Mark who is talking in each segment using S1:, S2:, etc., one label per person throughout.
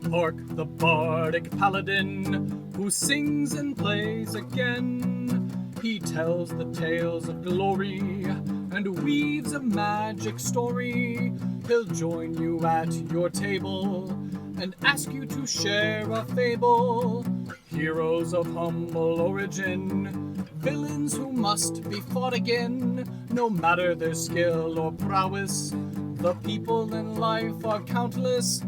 S1: Hark the bardic paladin, who sings and plays again. He tells the tales of glory and weaves a magic story. He'll join you at your table and ask you to share a fable. Heroes of humble origin, villains who must be fought again. No matter their skill or prowess, the people in life are countless.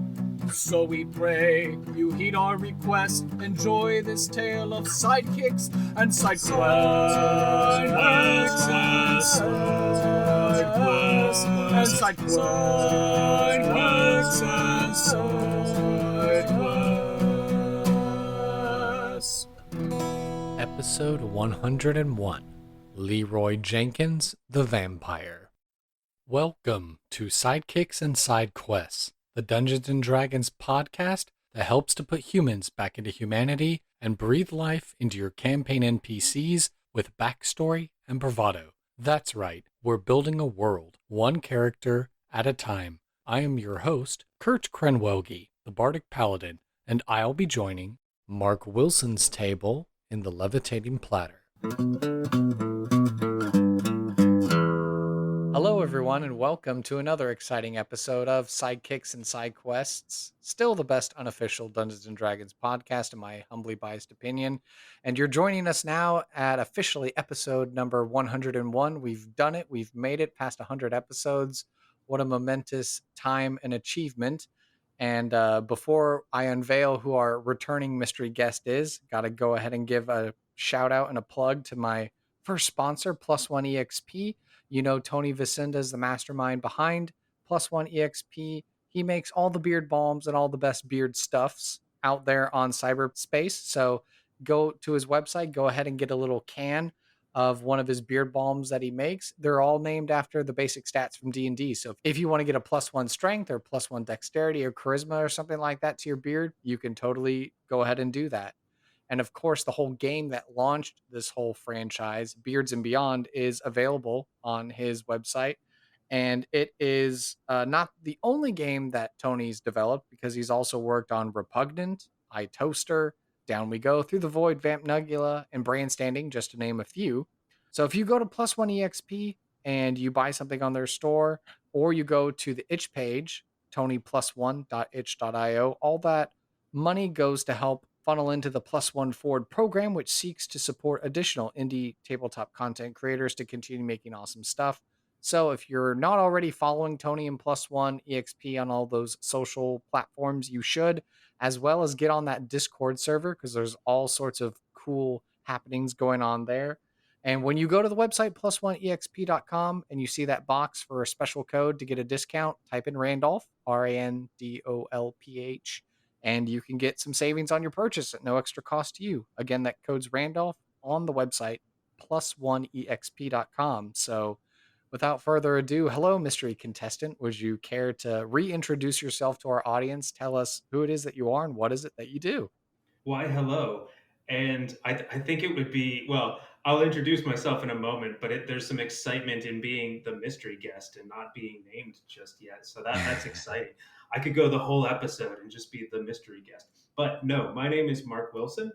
S1: So we pray you heed our request. Enjoy this tale of sidekicks and side quests. And side quests.
S2: Episode 101, Leeroy Jenkins, the Vampire. Welcome to Sidekicks and Side Quests, the Dungeons & Dragons podcast that helps to put humans back into humanity and breathe life into your campaign NPCs with backstory and bravado. That's right, we're building a world, one character at a time. I am your host, Kurt Krenwelge, the Bardic Paladin, and I'll be joining Mark Wilson's table in the Levitating Platter. Hello, everyone, and welcome to another exciting episode of Sidekicks and Side Quests, still the best unofficial Dungeons & Dragons podcast, in my humbly biased opinion. And you're joining us now at officially episode number 101. We've done it. We've made it past 100 episodes. What a momentous time and achievement. And before I unveil who our returning mystery guest is, got to go ahead and give a shout out and a plug to my first sponsor, Plus One EXP. You know, Tony Vicinda is the mastermind behind Plus One EXP. He makes all the beard balms and all the best beard stuffs out there on cyberspace. So go to his website, go ahead and get a little can of one of his beard balms that he makes. They're all named after the basic stats from D&D. So if you want to get a +1 strength or +1 dexterity or charisma or something like that to your beard, you can totally go ahead and do that. And of course, the whole game that launched this whole franchise, Beards and Beyond, is available on his website. And it is not the only game that Tony's developed, because he's also worked on Repugnant, iToaster, Down We Go, Through the Void, Vamp Nugula, and Brandstanding, just to name a few. So if you go to Plus One EXP and you buy something on their store, or you go to the itch page, tonyplus1.itch.io, all that money goes to help funnel into the Plus One Forward program, which seeks to support additional indie tabletop content creators to continue making awesome stuff. So if you're not already following Tony and Plus One EXP on all those social platforms, you should, as well as get on that Discord server, because there's all sorts of cool happenings going on there. And when you go to the website, plus1exp.com, and you see that box for a special code to get a discount, type in Randolph, Randolph, and you can get some savings on your purchase at no extra cost to you. Again, that code's Randolph on the website, plus1exp.com. So without further ado, hello, mystery contestant. Would you care to reintroduce yourself to our audience? Tell us who it is that you are and what is it that you do?
S3: Why, hello. And I think it would be, well, I'll introduce myself in a moment, but there's some excitement in being the mystery guest and not being named just yet. So that's exciting. I could go the whole episode and just be the mystery guest. But no, my name is Mark Wilson,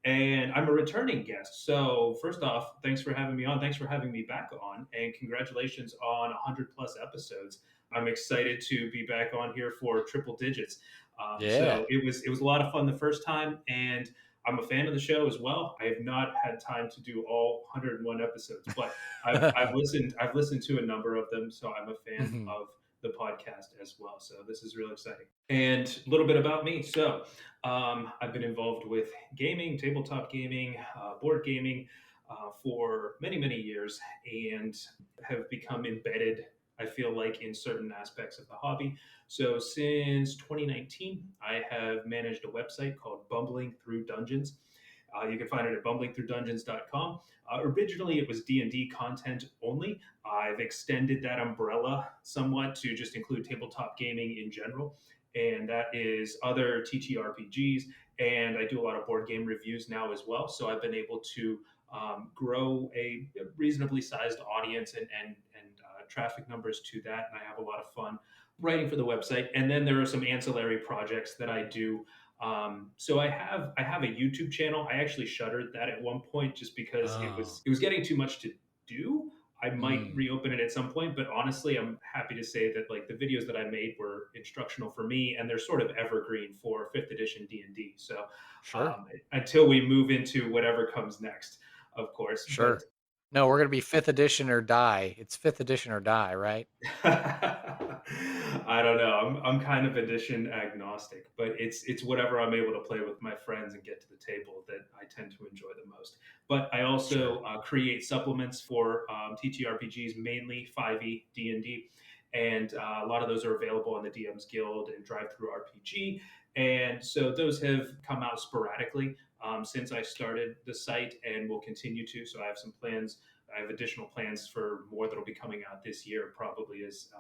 S3: and I'm a returning guest. So first off, thanks for having me on. Thanks for having me back on, and congratulations on 100 plus episodes. I'm excited to be back on here for triple digits. So it was a lot of fun the first time, and I'm a fan of the show as well. I have not had time to do all 101 episodes, but I've listened to a number of them, so I'm a fan of the podcast as well. So this is really exciting. And a little bit about me. So I've been involved with gaming, tabletop gaming, board gaming for many years, and have become embedded, I feel like, in certain aspects of the hobby. So since 2019, I have managed a website called Bumbling Through Dungeons. You can find it at bumblingthroughdungeons.com. Originally, it was D&D content only. I've extended that umbrella somewhat to just include tabletop gaming in general, and that is other TTRPGs, and I do a lot of board game reviews now as well. So I've been able to grow a reasonably sized audience and traffic numbers to that, and I have a lot of fun writing for the website. And then there are some ancillary projects that I do. So I have a YouTube channel. I actually shuttered that at one point just because it
S2: Oh.
S3: was it was getting too much to do. I might
S2: Mm.
S3: reopen it at some point, but honestly, I'm happy to say that like the videos that I made were instructional for me, and they're sort of evergreen for fifth edition D&D. So
S2: Sure.
S3: until we move into whatever comes next, of course. But
S2: Sure. No, we're gonna be 5th edition or die. It's 5th edition or die, right?
S3: I don't know. I'm kind of edition agnostic, but it's whatever I'm able to play with my friends and get to the table that I tend to enjoy the most. But I
S2: Sure.
S3: also create supplements for TTRPGs, mainly 5e D&D, and a lot of those are available on the DM's Guild and Drive Through RPG. And so those have come out sporadically since I started the site, and will continue to. So I have some plans. I have additional plans for more that'll be coming out this year, probably as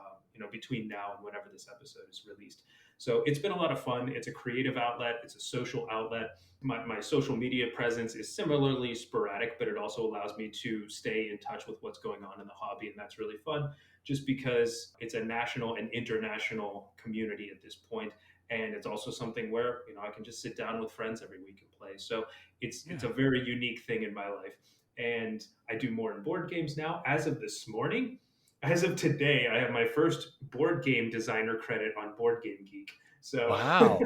S3: between now and whenever this episode is released. So it's been a lot of fun. It's a creative outlet. It's a social outlet. My social media presence is similarly sporadic, but it also allows me to stay in touch with what's going on in the hobby, and that's really fun. Just because it's a national and international community at this point, and it's also something where I can just sit down with friends every week and play. So it's
S2: Yeah.
S3: a very unique thing in my life, and I do more in board games now. As of this morning, as of today, I have my first board game designer credit on Board Game Geek. So,
S2: Wow.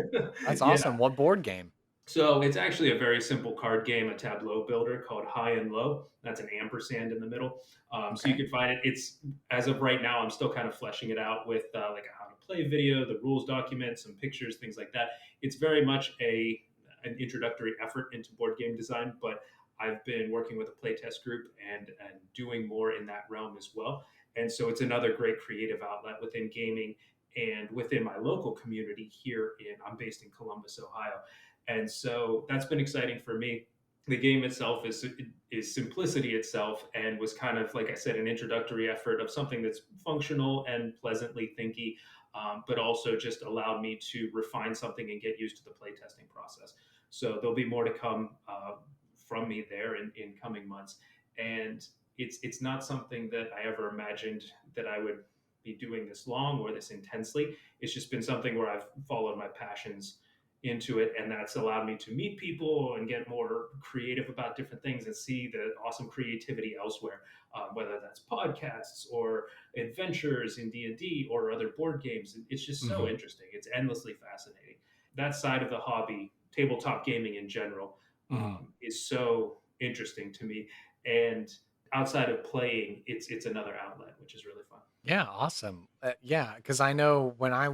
S2: That's
S3: yeah.
S2: awesome. What board game?
S3: So it's actually a very simple card game, a tableau builder called High and Low. That's an ampersand in the middle. So you
S2: Okay.
S3: can find it. It's as of right now, I'm still kind of fleshing it out with like a how to play video, the rules document, some pictures, things like that. It's very much an introductory effort into board game design, but I've been working with a playtest group and doing more in that realm as well. And so it's another great creative outlet within gaming and within my local community here I'm based in Columbus, Ohio, and so that's been exciting for me. The game itself is simplicity itself, and was kind of, like I said, an introductory effort of something that's functional and pleasantly thinky, but also just allowed me to refine something and get used to the playtesting process. So there'll be more to come from me there in coming months, and it's not something that I ever imagined that I would be doing this long or this intensely. It's just been something where I've followed my passions into it, and that's allowed me to meet people and get more creative about different things and see the awesome creativity elsewhere, whether that's podcasts or adventures in D&D or other board games. It's just so
S2: Mhm.
S3: interesting. It's endlessly fascinating. That side of the hobby, tabletop gaming in general,
S2: Mhm.
S3: is so interesting to me. And outside of playing, it's another outlet, which is really fun.
S2: Yeah, awesome. Yeah, because I know when I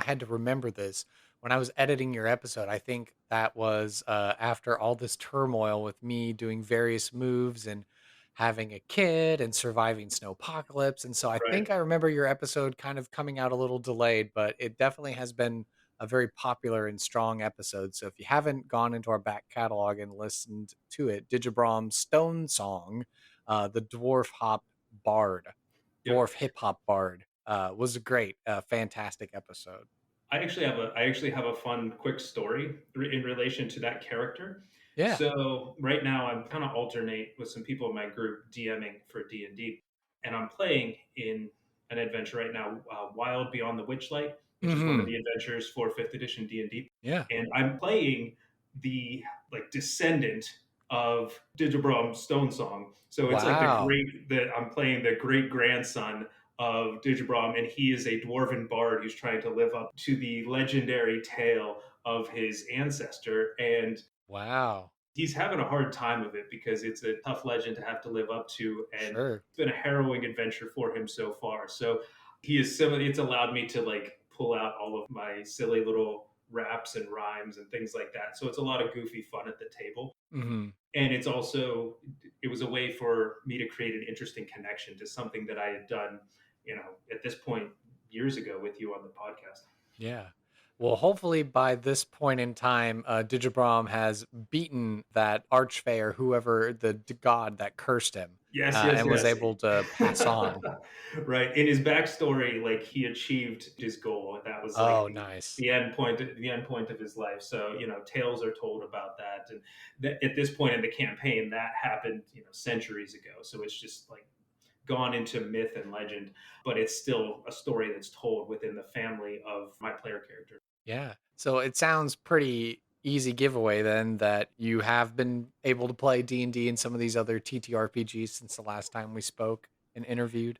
S2: had to remember this when I was editing your episode. I think that was after all this turmoil with me doing various moves and having a kid and surviving snowpocalypse. And so I
S3: Right.
S2: think I remember your episode kind of coming out a little delayed, but it definitely has been a very popular and strong episode. So if you haven't gone into our back catalog and listened to it, Digibrom's Stone Song, the Dwarf Hop Bard
S3: Yep.
S2: dwarf hip hop bard was a great, fantastic episode.
S3: I actually have a fun quick story in relation to that character.
S2: Yeah.
S3: So right now I'm kind of alternate with some people in my group DMing for D&D, and I'm playing in an adventure right now, Wild Beyond the Witchlight, which is one of
S2: Hmm.
S3: the adventures for 5th edition D&D,
S2: Yeah.
S3: and I'm playing the like descendant of Digibrom Stone Song. So it's like
S2: Wow.
S3: I'm playing the great grandson of Digibrom, and he is a dwarven bard who's trying to live up to the legendary tale of his ancestor. And
S2: Wow.
S3: he's having a hard time of it because it's a tough legend to have to live up to, and
S2: Sure.
S3: it's been a harrowing adventure for him so far. So he is similar. It's allowed me to like pull out all of my silly little raps and rhymes and things like that. So it's a lot of goofy fun at the table,
S2: Hmm.
S3: and it was a way for me to create an interesting connection to something that I had done, at this point years ago with you on the podcast.
S2: Yeah. Well, hopefully by this point in time, Digibrom has beaten that archfey or whoever god that cursed him,
S3: Yes, yes,
S2: and was
S3: yes.
S2: able to pass on.
S3: Right. In his backstory, like he achieved his goal. That was like
S2: Oh,
S3: the
S2: nice.
S3: the end point, of his life. So tales are told about that, and at this point in the campaign, that happened centuries ago. So it's just like gone into myth and legend, but it's still a story that's told within the family of my player character.
S2: Yeah. So it sounds pretty easy giveaway then that you have been able to play D&D and some of these other TTRPGs since the last time we spoke and interviewed.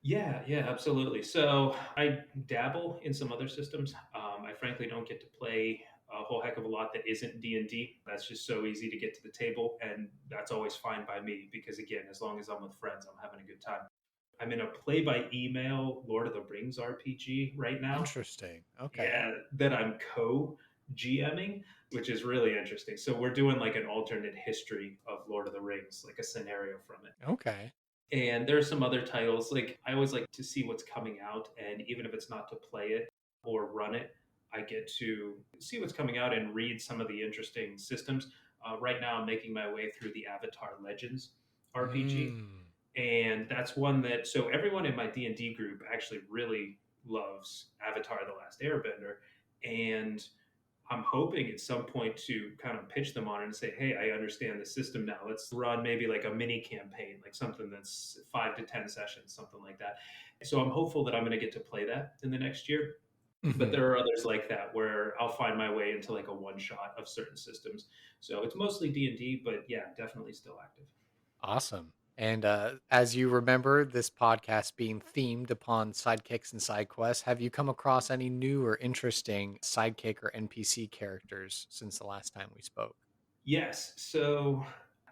S3: Yeah, yeah, absolutely. So I dabble in some other systems. I frankly don't get to play a whole heck of a lot that isn't D&D. That's just so easy to get to the table, and that's always fine by me because, again, as long as I'm with friends, I'm having a good time. I'm in a play by email Lord of the Rings RPG right now.
S2: Interesting. Okay.
S3: Yeah, that I'm co GMing, which is really interesting. So we're doing like an alternate history of Lord of the Rings, like a scenario from it.
S2: Okay.
S3: And there are some other titles. Like I always like to see what's coming out, and even if it's not to play it or run it, I get to see what's coming out and read some of the interesting systems. Right now, I'm making my way through the Avatar Legends RPG,
S2: Mm.
S3: and that's one that so everyone in my D&D group actually really loves Avatar: The Last Airbender, and I'm hoping at some point to kind of pitch them on it and say, hey, I understand the system now. Let's run maybe like a mini campaign, like something that's 5 to 10 sessions, something like that. So I'm hopeful that I'm going to get to play that in the next year. But
S2: Mhm.
S3: there are others like that where I'll find my way into like a one shot of certain systems. So it's mostly D&D, but yeah, definitely still active.
S2: Awesome. And as you remember, this podcast being themed upon sidekicks and side quests, have you come across any new or interesting sidekick or NPC characters since the last time we spoke?
S3: Yes. So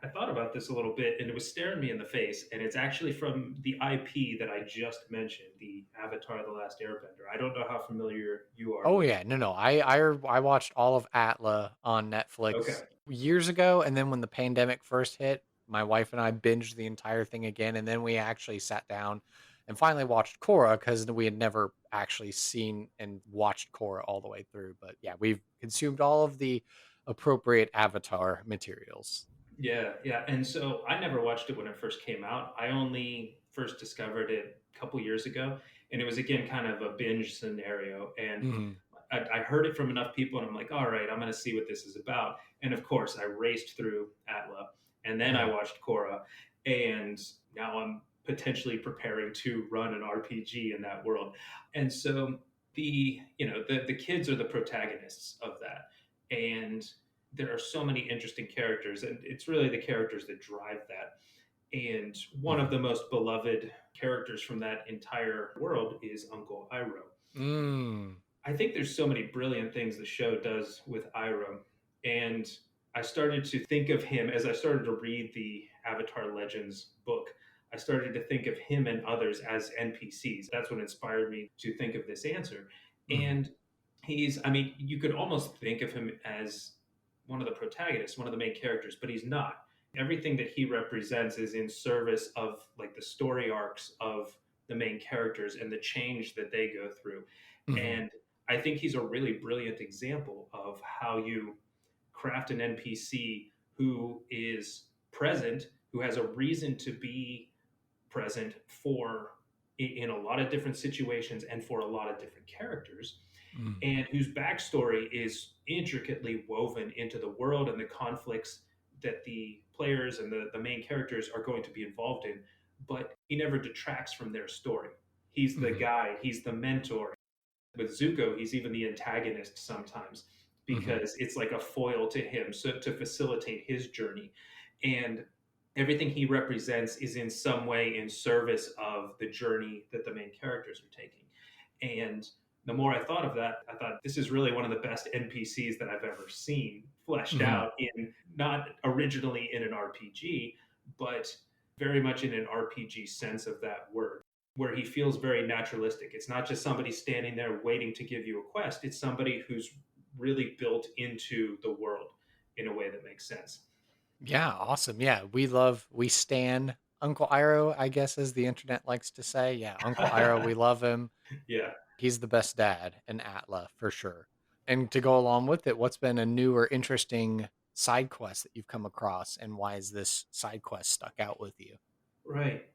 S3: I thought about this a little bit and it was staring me in the face. And it's actually from the IP that I just mentioned, the Avatar: The Last Airbender. I don't know how familiar you are
S2: Oh
S3: with.
S2: yeah, no, I watched all of Atla on Netflix
S3: Okay.
S2: years ago, and then when the pandemic first hit, my wife and I binged the entire thing again, and then we actually sat down and finally watched Korra because we had never actually seen and watched Korra all the way through. But yeah, we've consumed all of the appropriate Avatar materials.
S3: Yeah, yeah. And so I never watched it when it first came out. I only first discovered it a couple years ago. And it was, again, kind of a binge scenario. And
S2: Hmm.
S3: I heard it from enough people, and I'm like, all right, I'm going to see what this is about. And of course, I raced through Atla, and then I
S2: Hmm.
S3: watched Korra, and now I'm potentially preparing to run an RPG in that world. And so the kids are the protagonists of that, and there are so many interesting characters, and it's really the characters that drive that. And one of
S2: Hmm.
S3: the most beloved characters from that entire world is Uncle Iroh.
S2: Mm.
S3: I think there's so many brilliant things the show does with Iroh. And I started to think of him as I started to read the Avatar Legends book. I started to think of him and others as NPCs. That's what inspired me to think of this answer.
S2: Hmm.
S3: And you could almost think of him as one of the protagonists, one of the main characters, but he's not. Everything that he represents is in service of like the story arcs of the main characters and the change that they go through.
S2: Hmm.
S3: And I think he's a really brilliant example of how you craft an NPC who is present, who has a reason to be present for in a lot of different situations and for a lot of different characters,
S2: Hmm.
S3: and whose backstory is intricately woven into the world and the conflicts that the players and the main characters are going to be involved in. But he never detracts from their story. He's the
S2: Hmm.
S3: guide, he's the mentor. With Zuko, he's even the antagonist sometimes
S2: Hmm.
S3: because it's like a foil to him, so to facilitate his journey. And everything he represents is in some way in service of the journey that the main characters are taking. And the more I thought of that, I thought this is really one of the best NPCs that I've ever seen fleshed
S2: Hmm.
S3: out in not originally in an RPG, but very much in an RPG sense of that word, where he feels very naturalistic. It's not just somebody standing there waiting to give you a quest, it's somebody who's really built into the world in a way that makes sense.
S2: Yeah, awesome. Yeah, we stan Uncle Iroh, I guess, as the internet likes to say. Yeah, Uncle Iroh, we love him.
S3: Yeah.
S2: He's the best dad in Atla for sure. And to go along with it, what's been a new or interesting side quest that you've come across, and why is this side quest stuck out with you?
S3: Right.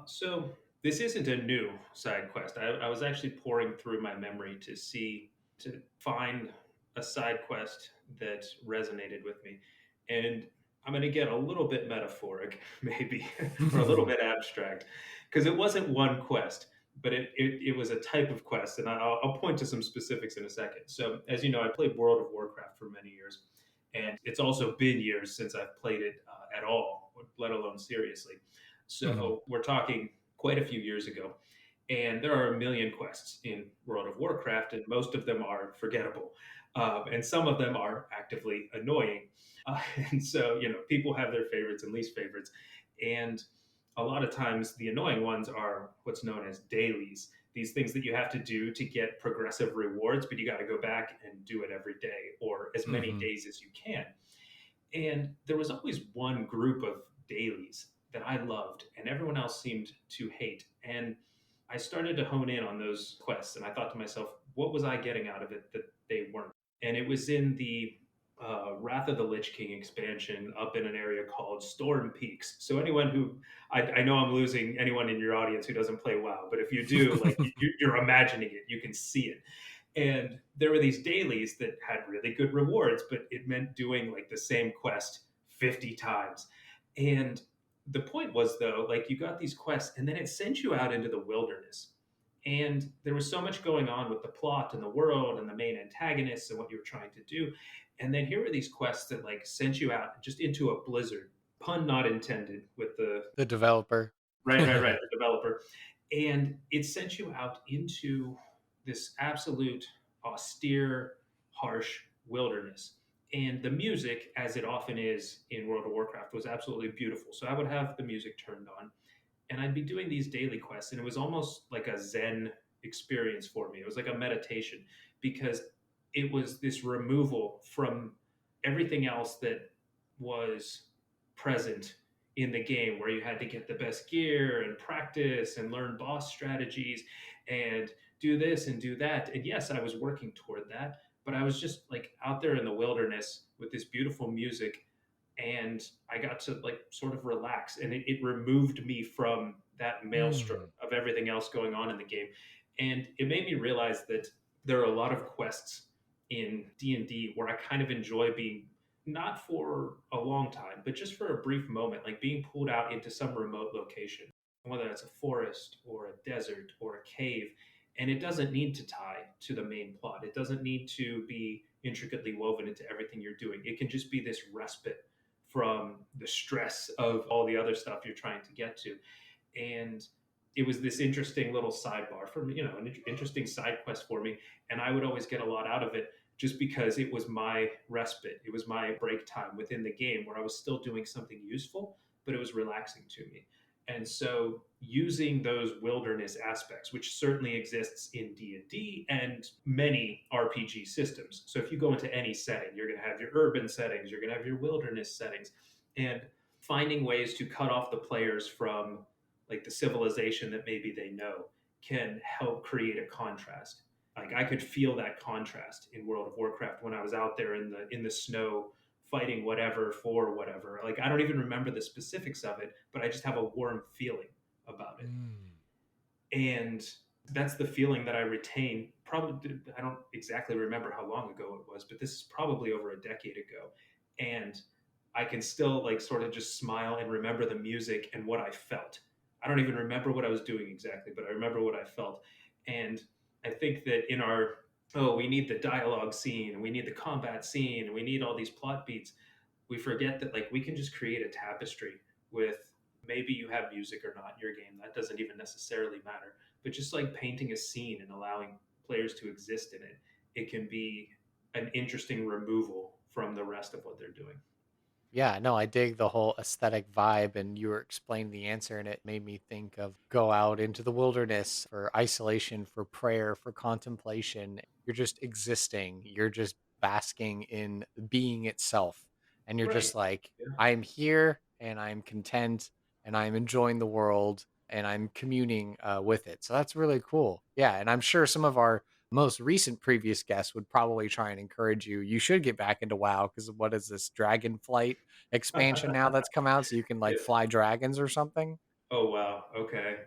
S3: So this isn't a new side quest. I was actually pouring through my memory to find a side quest that resonated with me. And I'm going to get a little bit metaphoric, maybe, or a little bit abstract, because it wasn't one quest, but it was a type of quest, and I'll point to some specifics in a second. So, as you know, I played World of Warcraft for many years, and it's also been years since I've played it at all, let alone seriously.
S2: Mhm.
S3: So, we're talking quite a few years ago. And there are a million quests in World of Warcraft, and most of them are forgettable. And some of them are actively annoying. Uh, and so, people have their favorites and least favorites. And a lot of times, the annoying ones are what's known as dailies, these things that you have to do to get progressive rewards, but you got to go back and do it every day or as many
S2: Mhm.
S3: days as you can. And there was always one group of dailies that I loved, and everyone else seemed to hate. And I started to hone in on those quests, and I thought to myself, what was I getting out of it that they weren't? And it was in the Wrath of the Lich King expansion up in an area called Storm Peaks. So anyone who I know I'm losing anyone in your audience who doesn't play WoW, but if you do, like you're imagining it, you can see it. And there were these dailies that had really good rewards, but it meant doing like the same quest 50 times. And the point was, though, like you got these quests and then it sent you out into the wilderness. And there was so much going on with the plot and the world and the main antagonists and what you were trying to do. And then here were these quests that like sent you out just into a blizzard, pun not intended with the
S2: The developer.
S3: right, the developer. And it sent you out into this absolute austere, harsh wilderness. And the music, as it often is in World of Warcraft, was absolutely beautiful. So I would have the music turned on and I'd be doing these daily quests. And it was almost like a Zen experience for me. It was like a meditation because it was this removal from everything else that was present in the game where you had to get the best gear and practice and learn boss strategies and do this and do that. And yes, I was working toward that, but I was just like out there in the wilderness with this beautiful music and I got to like sort of relax and it removed me from that maelstrom
S2: Mm.
S3: of everything else going on in the game. And it made me realize that there are a lot of quests in D&D where I kind of enjoy being not for a long time, but just for a brief moment, like being pulled out into some remote location, whether it's a forest or a desert or a cave. And it doesn't need to tie to the main plot. It doesn't need to be intricately woven into everything you're doing. It can just be this respite from the stress of all the other stuff you're trying to get to. And it was this interesting little sidebar for me, an interesting side quest for me. And I would always get a lot out of it just because it was my respite. It was my break time within the game where I was still doing something useful, but it was relaxing to me. And so using those wilderness aspects, which certainly exists in D&D and many RPG systems. So if you go into any setting, you're going to have your urban settings, you're going to have your wilderness settings, and finding ways to cut off the players from like the civilization that maybe they know can help create a contrast. Like I could feel that contrast in World of Warcraft when I was out there in the snow fighting whatever for whatever. Like I don't even remember the specifics of it, but I just have a warm feeling about it.
S2: Mm.
S3: And that's the feeling that I retain. Probably, I don't exactly remember how long ago it was, but this is probably over a decade ago. And I can still like sort of just smile and remember the music and what I felt. I don't even remember what I was doing exactly, but I remember what I felt. And I think that in our, oh, we need the dialogue scene, and we need the combat scene, and we need all these plot beats, we forget that like we can just create a tapestry with maybe you have music or not in your game. That doesn't even necessarily matter. But just like painting a scene and allowing players to exist in it, it can be an interesting removal from the rest of what they're doing.
S2: Yeah, no, I dig the whole aesthetic vibe, and you were explaining the answer, and it made me think of go out into the wilderness for isolation, for prayer, for contemplation. You're just existing, you're just basking in being itself. And you're
S3: Right.
S2: just like,
S3: Yeah.
S2: I'm here and I'm content and I'm enjoying the world and I'm communing with it. So that's really cool. Yeah. And I'm sure some of our most recent previous guests would probably try and encourage you. You should get back into WoW because what is this Dragonflight expansion now that's come out so you can like
S3: Yeah.
S2: fly dragons or something?
S3: Oh wow. Okay.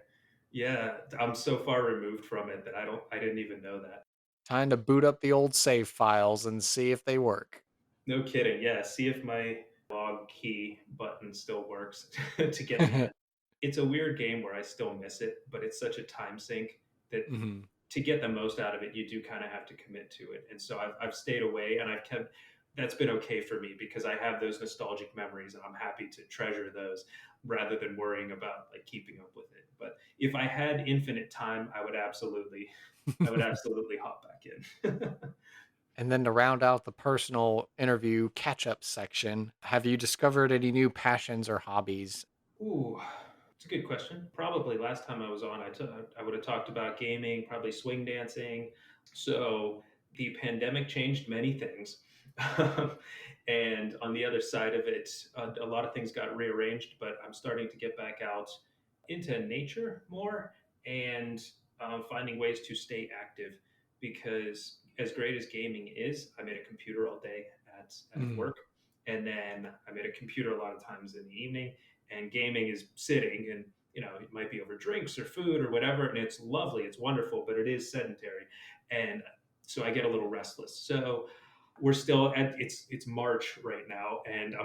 S3: Yeah, I'm so far removed from it that I didn't even know that.
S2: Time to boot up the old save files and see if they work.
S3: No kidding. Yeah, see if my log key button still works to get to that. it's a weird game where I still miss it, but it's such a time sink that
S2: Hmm.
S3: to get the most out of it, you do kind of have to commit to it. And so I've stayed away and I've kept, that's been okay for me because I have those nostalgic memories and I'm happy to treasure those rather than worrying about like keeping up with it. But if I had infinite time, I would absolutely hop back in.
S2: And then to round out the personal interview catch up section, have you discovered any new passions or hobbies?
S3: Ooh, it's a good question. Probably last time I was on, I would have talked about gaming, probably swing dancing. So the pandemic changed many things. And on the other side of it, a lot of things got rearranged, but I'm starting to get back out into nature more and finding ways to stay active because as great as gaming is, I'm at a computer all day at
S2: Mm.
S3: work. And then I'm at a computer a lot of times in the evening and gaming is sitting and it might be over drinks or food or whatever and it's lovely, it's wonderful, but it is sedentary and so I get a little restless. So we're still at it's March right now and I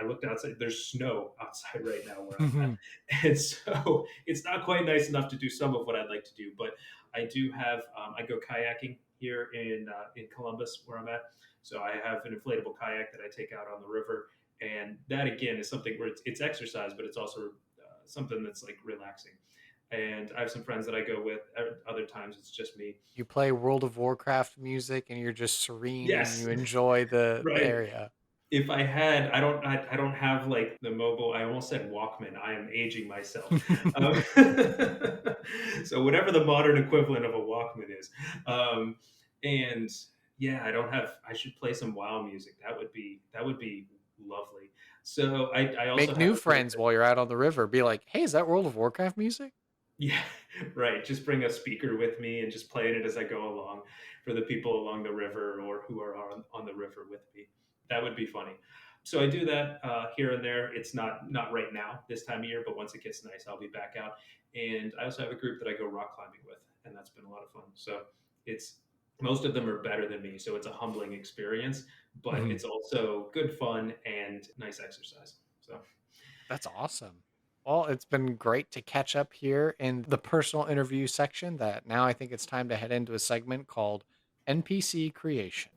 S3: looked outside, there's snow outside right now where I'm at, and so it's not quite nice enough to do some of what I'd like to do, but I do have I go kayaking here in Columbus where I'm at. So I have an inflatable kayak that I take out on the river, and that again is something where it's exercise, but it's also something that's like relaxing. And I have some friends that I go with. Other times it's just me.
S2: You play World of Warcraft music and you're just serene and
S3: Yes,
S2: you enjoy the
S3: right.
S2: area.
S3: If I had, I don't have like the mobile. I almost said Walkman. I am aging myself. Um, so whatever the modern equivalent of a Walkman is, and yeah, I don't have. I should play some WoW music. That would be lovely. So I also
S2: Make
S3: have
S2: new
S3: a group.
S2: friends while you're out on the river. Be like, hey, is that World of Warcraft music?
S3: Yeah, right. Just bring a speaker with me and just playing it as I go along for the people along the river or who are on the river with me. That would be funny. So I do that here and there. It's not right now this time of year, but once it gets nice, I'll be back out. And I also have a group that I go rock climbing with, and that's been a lot of fun. So it's most of them are better than me, so it's a humbling experience, but
S2: Mhm.
S3: it's also good fun and nice exercise. So
S2: That's awesome. Well, it's been great to catch up here in the personal interview section. That now I think it's time to head into a segment called NPC creation.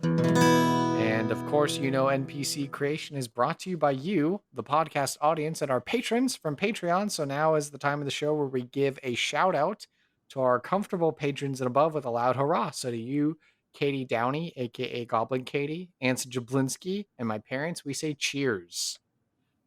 S2: And of course, NPC creation is brought to you by you, the podcast audience, and our patrons from Patreon. So now is the time of the show where we give a shout out to our comfortable patrons and above with a loud hurrah. So to you, Katie Downey, aka Goblin Katie, Anson Jablinski, and my parents, we say cheers.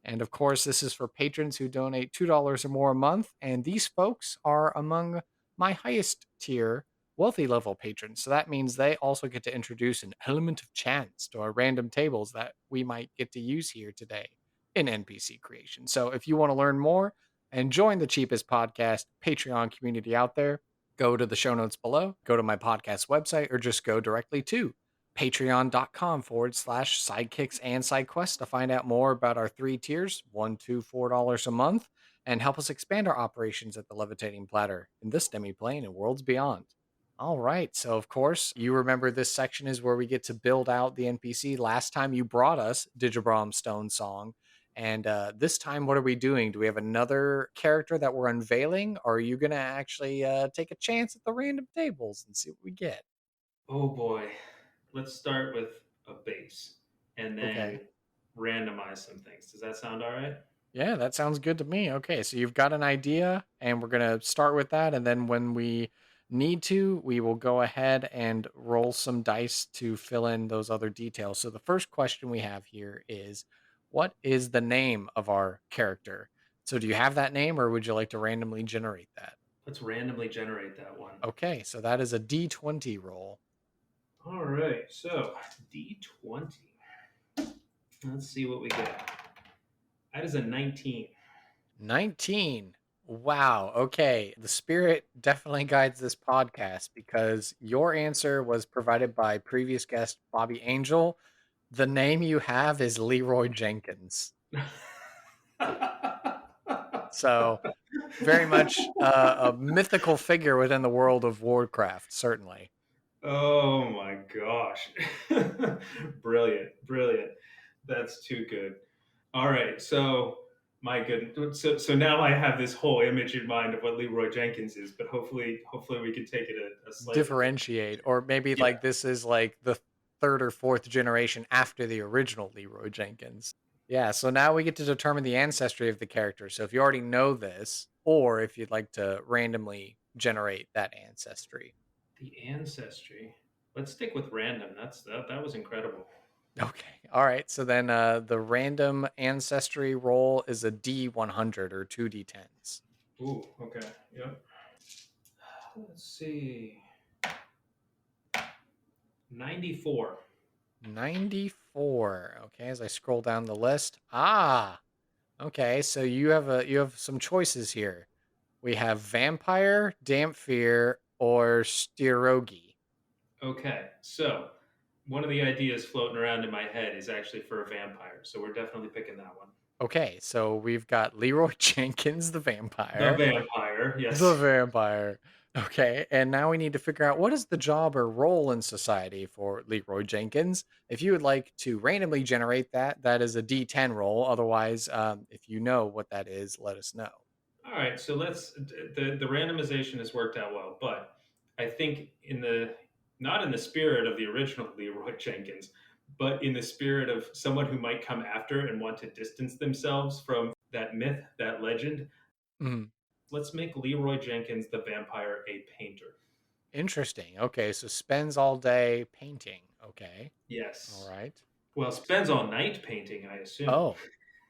S2: And of course, this is for patrons who donate $2 or more a month. And these folks are among my highest tier, wealthy level patrons. So that means they also get to introduce an element of chance to our random tables that we might get to use here today in NPC creation. So if you want to learn more and join the cheapest podcast Patreon community out there, go to the show notes below, go to my podcast website, or just go directly to patreon.com/sidekicks and sidequests to find out more about our three tiers, $1 to $4 a month, and help us expand our operations at the Levitating Platter in this demi-plane and worlds beyond. All right, so of course, you remember this section is where we get to build out the NPC. Last time you brought us Digibrom Stone Song, and this time, what are we doing? Do we have another character that we're unveiling, or are you going to actually take a chance at the random tables and see what we get?
S3: oh boy, let's start with a base and then
S2: Okay.
S3: randomize some things. Does that sound all right?
S2: Yeah, that sounds good to me. Okay, so you've got an idea, and we're going to start with that. And then when we need to, we will go ahead and roll some dice to fill in those other details. So the first question we have here is, what is the name of our character? So do you have that name, or would you like to randomly generate that?
S3: Let's randomly generate that one.
S2: Okay, so that is a D20 roll.
S3: All right, so D20. Let's see what we get. That is a 19.
S2: 19. Wow. Okay. The spirit definitely guides this podcast because your answer was provided by previous guest Bobby Angel. The name you have is Leeroy Jenkins. So, very much a mythical figure within the world of Warcraft, certainly.
S3: Oh my gosh. Brilliant, brilliant. That's too good. All right, so my goodness, so now I have this whole image in mind of what Leeroy Jenkins is, but hopefully we can take it a slightly different.
S2: Differentiate, or maybe
S3: Yeah,
S2: like this is like the third or fourth generation after the original Leroy Jenkins. Yeah, so now we get to determine the ancestry of the character. So if you already know this, or if you'd like to randomly generate that ancestry.
S3: the ancestry. Let's stick with random. That was incredible.
S2: Okay. All right. So then the random ancestry roll is a D100 or 2D10s.
S3: Ooh, okay, yep. Let's see, 94.
S2: 94. Okay, as I scroll down the list. Ah, okay. So you have some choices here. We have vampire, damp fear, or sterogi.
S3: Okay, so one of the ideas floating around in my head is actually for a vampire, so we're definitely picking that one.
S2: Okay, so we've got Leroy Jenkins, the
S3: The
S2: vampire.
S3: vampire,
S2: The
S3: yes.
S2: vampire. Okay, and now we need to figure out what is the job or role in society for Leroy Jenkins. If you would like to randomly generate that, that is a D10 roll. Otherwise, if you know what that is, let us know.
S3: All right, so the randomization has worked out well, but I think in the not in the spirit of the original Leroy Jenkins, but in the spirit of someone who might come after and want to distance themselves from that myth, that legend,
S2: Mhm.
S3: let's make Leroy Jenkins the vampire a painter.
S2: Interesting. Okay, so spends all day painting. Okay, all
S3: Yes.
S2: right.
S3: Well, spends all night painting, I assume.
S2: Oh,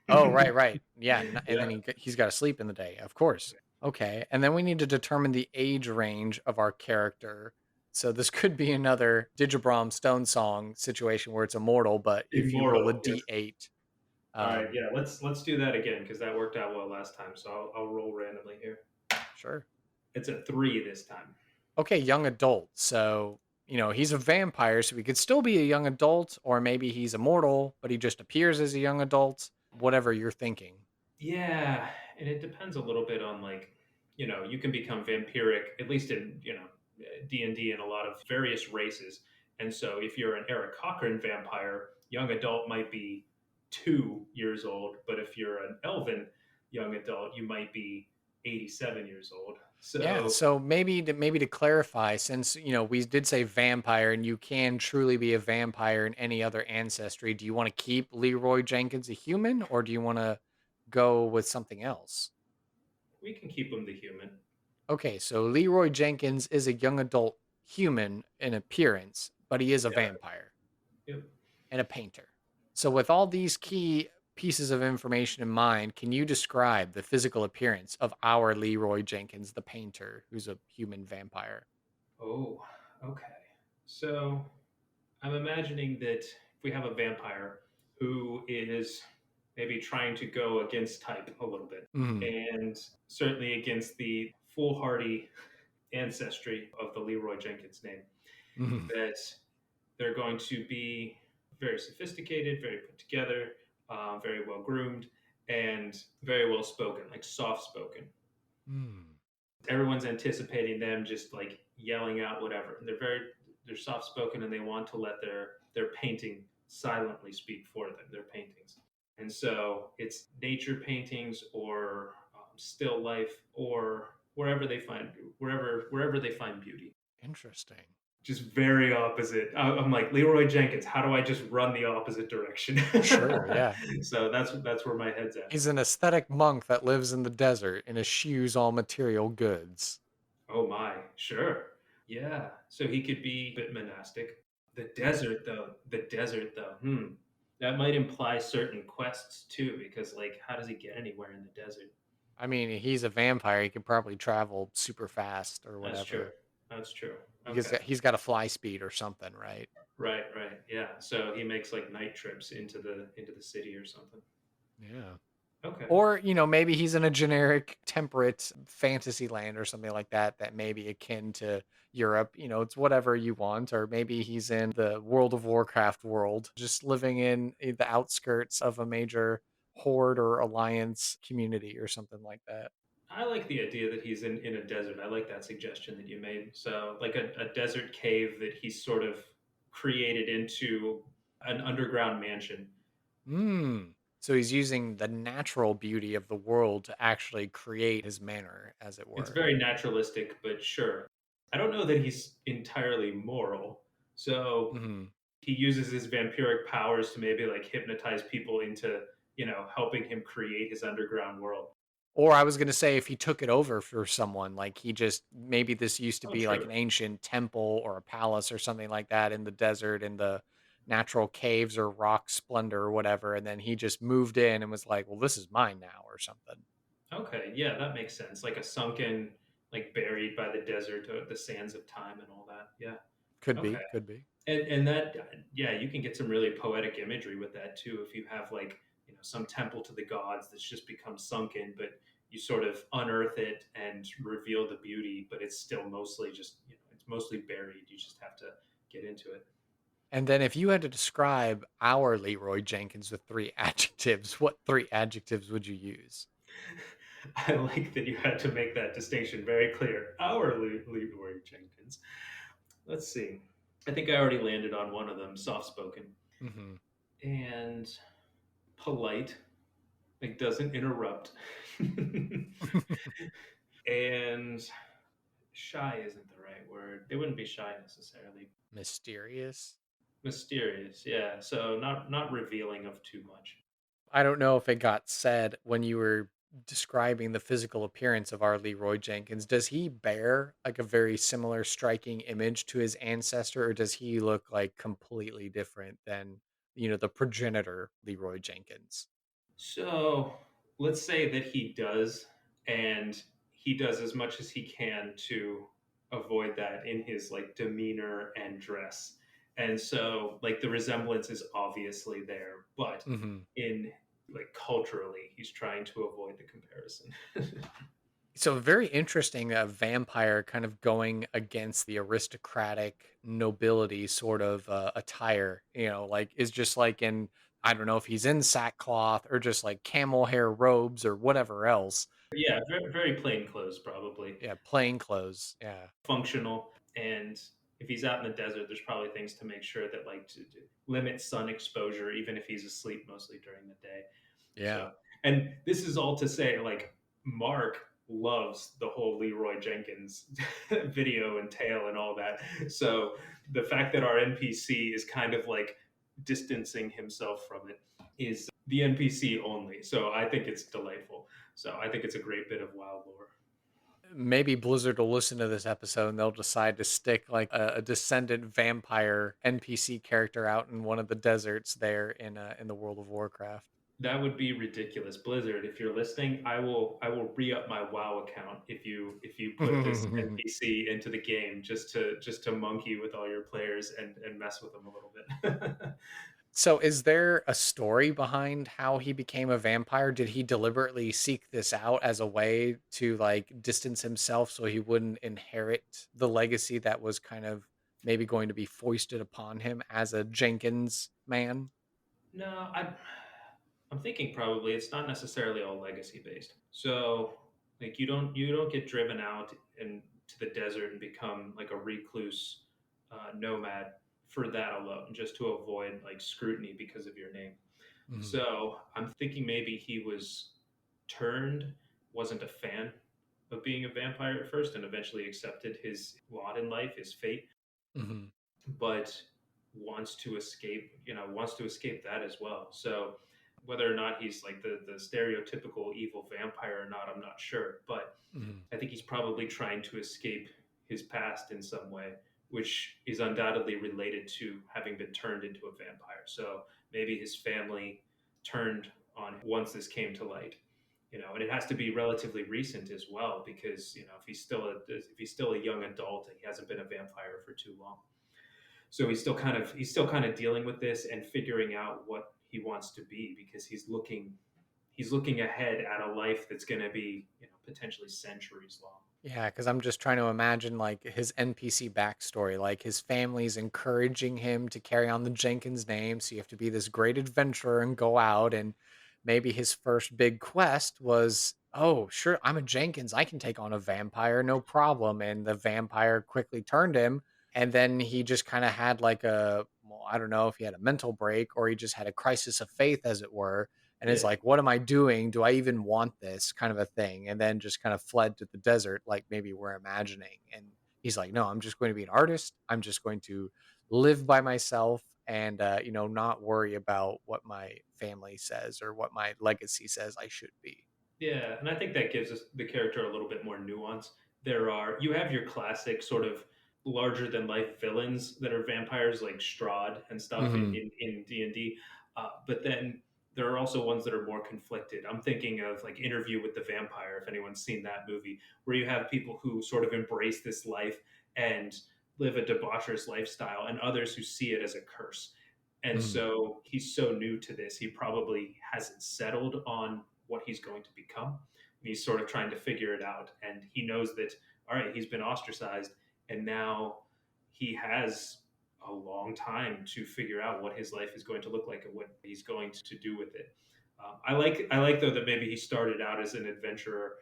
S2: oh, right, right. Yeah, and
S3: Yeah.
S2: then he's got to sleep in the day, of course. Okay, and then we need to determine the age range of our character. So this could be another Digibrom Stone Song situation where it's immortal, but if you roll a
S3: Immortal. Yes.
S2: D8,
S3: All right.
S2: um,
S3: Yeah. Let's do that again because that worked out well last time. So I'll roll randomly here.
S2: sure.
S3: It's a 3 this time.
S2: Okay, young adult. So he's a vampire, so he could still be a young adult, or maybe he's immortal, but he just appears as a young adult. Whatever you're thinking.
S3: Yeah, and it depends a little bit on you can become vampiric at least in D&D in a lot of various races. And so if you're an Eric Cochran vampire, young adult might be 2 years old, but if you're an elven young adult, you might be 87 years old.
S2: Yeah,
S3: So
S2: so maybe to clarify, since we did say vampire, and you can truly be a vampire in any other ancestry, do you want to keep Leroy Jenkins a human, or do you want to go with something else?
S3: we can keep him the human.
S2: Okay, so Leroy Jenkins is a young adult human in appearance, but he is a
S3: Yeah.
S2: vampire
S3: Yep.
S2: and a painter. So with all these key pieces of information in mind, can you describe the physical appearance of our Leroy Jenkins, the painter, who's a human vampire?
S3: Oh, okay. So I'm imagining that if we have a vampire who is maybe trying to go against type a little bit,
S2: Mhm.
S3: and certainly against the foolhardy ancestry of the Leroy Jenkins name,
S2: Mhm.
S3: that they're going to be very sophisticated, very put together, very well groomed, and very well spoken, like soft spoken.
S2: Mm.
S3: Everyone's anticipating them just like yelling out whatever. And they're soft spoken and they want to let their painting silently speak for them. Their paintings, and so it's nature paintings or still life or wherever they find beauty.
S2: Interesting.
S3: Just very opposite. I'm like Leroy Jenkins. How do I just run the opposite direction?
S2: Sure, yeah.
S3: So that's where my head's at.
S2: He's an aesthetic monk that lives in the desert and eschews all material goods.
S3: Oh my, sure. Yeah. So he could be a bit monastic. The desert though. That might imply certain quests too, because like how does he get anywhere in the desert?
S2: I mean, he's a vampire. He could probably travel super fast or
S3: That's true.
S2: whatever.
S3: That's true.
S2: Because
S3: Okay.
S2: he's got a fly speed or something, right?
S3: Right, right. Yeah. So he makes like night trips into the city or something.
S2: Yeah.
S3: Okay.
S2: Or, maybe he's in a generic temperate fantasy land or something like that, that may be akin to Europe. It's whatever you want. Or maybe he's in the World of Warcraft world, just living in the outskirts of a major horde or alliance community or something like that.
S3: I like the idea that he's in a desert. I like that suggestion that you made. So like a desert cave that he's sort of created into an underground mansion
S2: Hmm. So he's using the natural beauty of the world to actually create his manner, as it
S3: It's
S2: were.
S3: very naturalistic, but sure. I don't know that he's entirely moral. So
S2: Hmm.
S3: he uses his vampiric powers to maybe like hypnotize people into, helping him create his underground world.
S2: Or I was going to say, if he took it over for someone, like he just maybe this used to
S3: Oh,
S2: be like an
S3: true.
S2: ancient temple or a palace or something like that in the desert, in the natural caves or rock splendor or whatever. And then he just moved in and was like, well, this is mine now or something.
S3: Okay, yeah, that makes sense. Like a sunken, like buried by the desert, the sands of time, and all that. Yeah.
S2: Could
S3: Okay.
S2: be, could be.
S3: And that, yeah, you can get some really poetic imagery with that too. If you have like, some temple to the gods that's just become sunken, but you sort of unearth it and reveal the beauty, but it's still mostly just, it's mostly buried. You just have to get into it.
S2: And then if you had to describe our Leroy Jenkins with three adjectives, what three adjectives would you use?
S3: I like that you had to make that distinction very clear. Our Leeroy Jenkins. Let's see. I think I already landed on one of them, soft spoken
S2: Hmm.
S3: and polite, like doesn't interrupt. And shy isn't the right word. They wouldn't be shy necessarily.
S2: Mysterious.
S3: Mysterious, yeah. So not revealing of too much.
S2: I don't know if it got said when you were describing the physical appearance of our Leroy Jenkins. Does he bear like a very similar striking image to his ancestor, or does he look like completely different than, the progenitor Leroy Jenkins?
S3: So let's say that he does, and he does as much as he can to avoid that in his like demeanor and dress. And so like the resemblance is obviously there, but
S2: Hmm.
S3: in like culturally, he's trying to avoid the comparison.
S2: So very interesting, a vampire kind of going against the aristocratic nobility sort of attire, like is just like in, I don't know if he's in sackcloth or just like camel hair robes or whatever else.
S3: Yeah, very, very plain clothes, probably
S2: Yeah, plain clothes. Yeah.
S3: functional. And if he's out in the desert, there's probably things to make sure that like to limit sun exposure, even if he's asleep mostly during the day.
S2: Yeah.
S3: So, and this is all to say, like, Mark loves the whole Leeroy Jenkins video and tale and all that. So the fact that our NPC is kind of like distancing himself from it is the NPC only. So I think it's delightful. So I think it's a great bit of wild lore.
S2: Maybe Blizzard will listen to this episode and they'll decide to stick like a descendant vampire NPC character out in one of the deserts there in the World of Warcraft.
S3: That would be ridiculous, Blizzard. If you're listening, I will re up my WoW account if you put this NPC into the game just to monkey with all your players and mess with them a little bit.
S2: So, is there a story behind how he became a vampire? Did he deliberately seek this out as a way to like distance himself so he wouldn't inherit the legacy that was kind of maybe going to be foisted upon him as a Jenkins man?
S3: No, I'm thinking probably it's not necessarily all legacy based. So like you don't get driven out and to the desert and become like a recluse nomad for that alone, just to avoid like scrutiny because of your name.
S2: Hmm.
S3: So I'm thinking maybe he turned, wasn't a fan of being a vampire at first, and eventually accepted his lot in life, his fate,
S2: Hmm.
S3: but wants to escape that as well. So whether or not he's like the stereotypical evil vampire or not, I'm not sure. But
S2: Hmm.
S3: I think he's probably trying to escape his past in some way, which is undoubtedly related to having been turned into a vampire. So maybe his family turned on him once this came to light. And it has to be relatively recent as well, because if he's still a young adult, he hasn't been a vampire for too long. So he's still kind of dealing with this and figuring out what he wants to be, because he's looking ahead at a life that's going to be potentially centuries long.
S2: Yeah, because I'm just trying to imagine like his NPC backstory. Like his family's encouraging him to carry on the Jenkins name, so you have to be this great adventurer and go out. And maybe his first big quest was, oh, sure, I'm a Jenkins, I can take on a vampire, no problem. And the vampire quickly turned him, and then he just kind of had like I don't know if he had a mental break or he just had a crisis of faith, as it were, and is
S3: Yeah.
S2: like, what am I doing? Do I even want this kind of a thing? And then just kind of fled to the desert, like maybe we're imagining. And he's like, no, I'm just going to be an artist. I'm just going to live by myself and, not worry about what my family says or what my legacy says I should be.
S3: Yeah, and I think that gives us the character a little bit more nuance. You have your classic sort of larger than life villains that are vampires like Strahd and stuff in
S2: Hmm.
S3: D&D. But then there are also ones that are more conflicted. I'm thinking of like Interview with the Vampire, if anyone's seen that movie, where you have people who sort of embrace this life and live a debaucherous lifestyle, and others who see it as a curse. And
S2: Hmm.
S3: so he's so new to this, he probably hasn't settled on what he's going to become. And he's sort of trying to figure it out. And he knows that, all right, he's been ostracized, and now he has a long time to figure out what his life is going to look like and what he's going to do with it. I like though that maybe he started out as an adventurer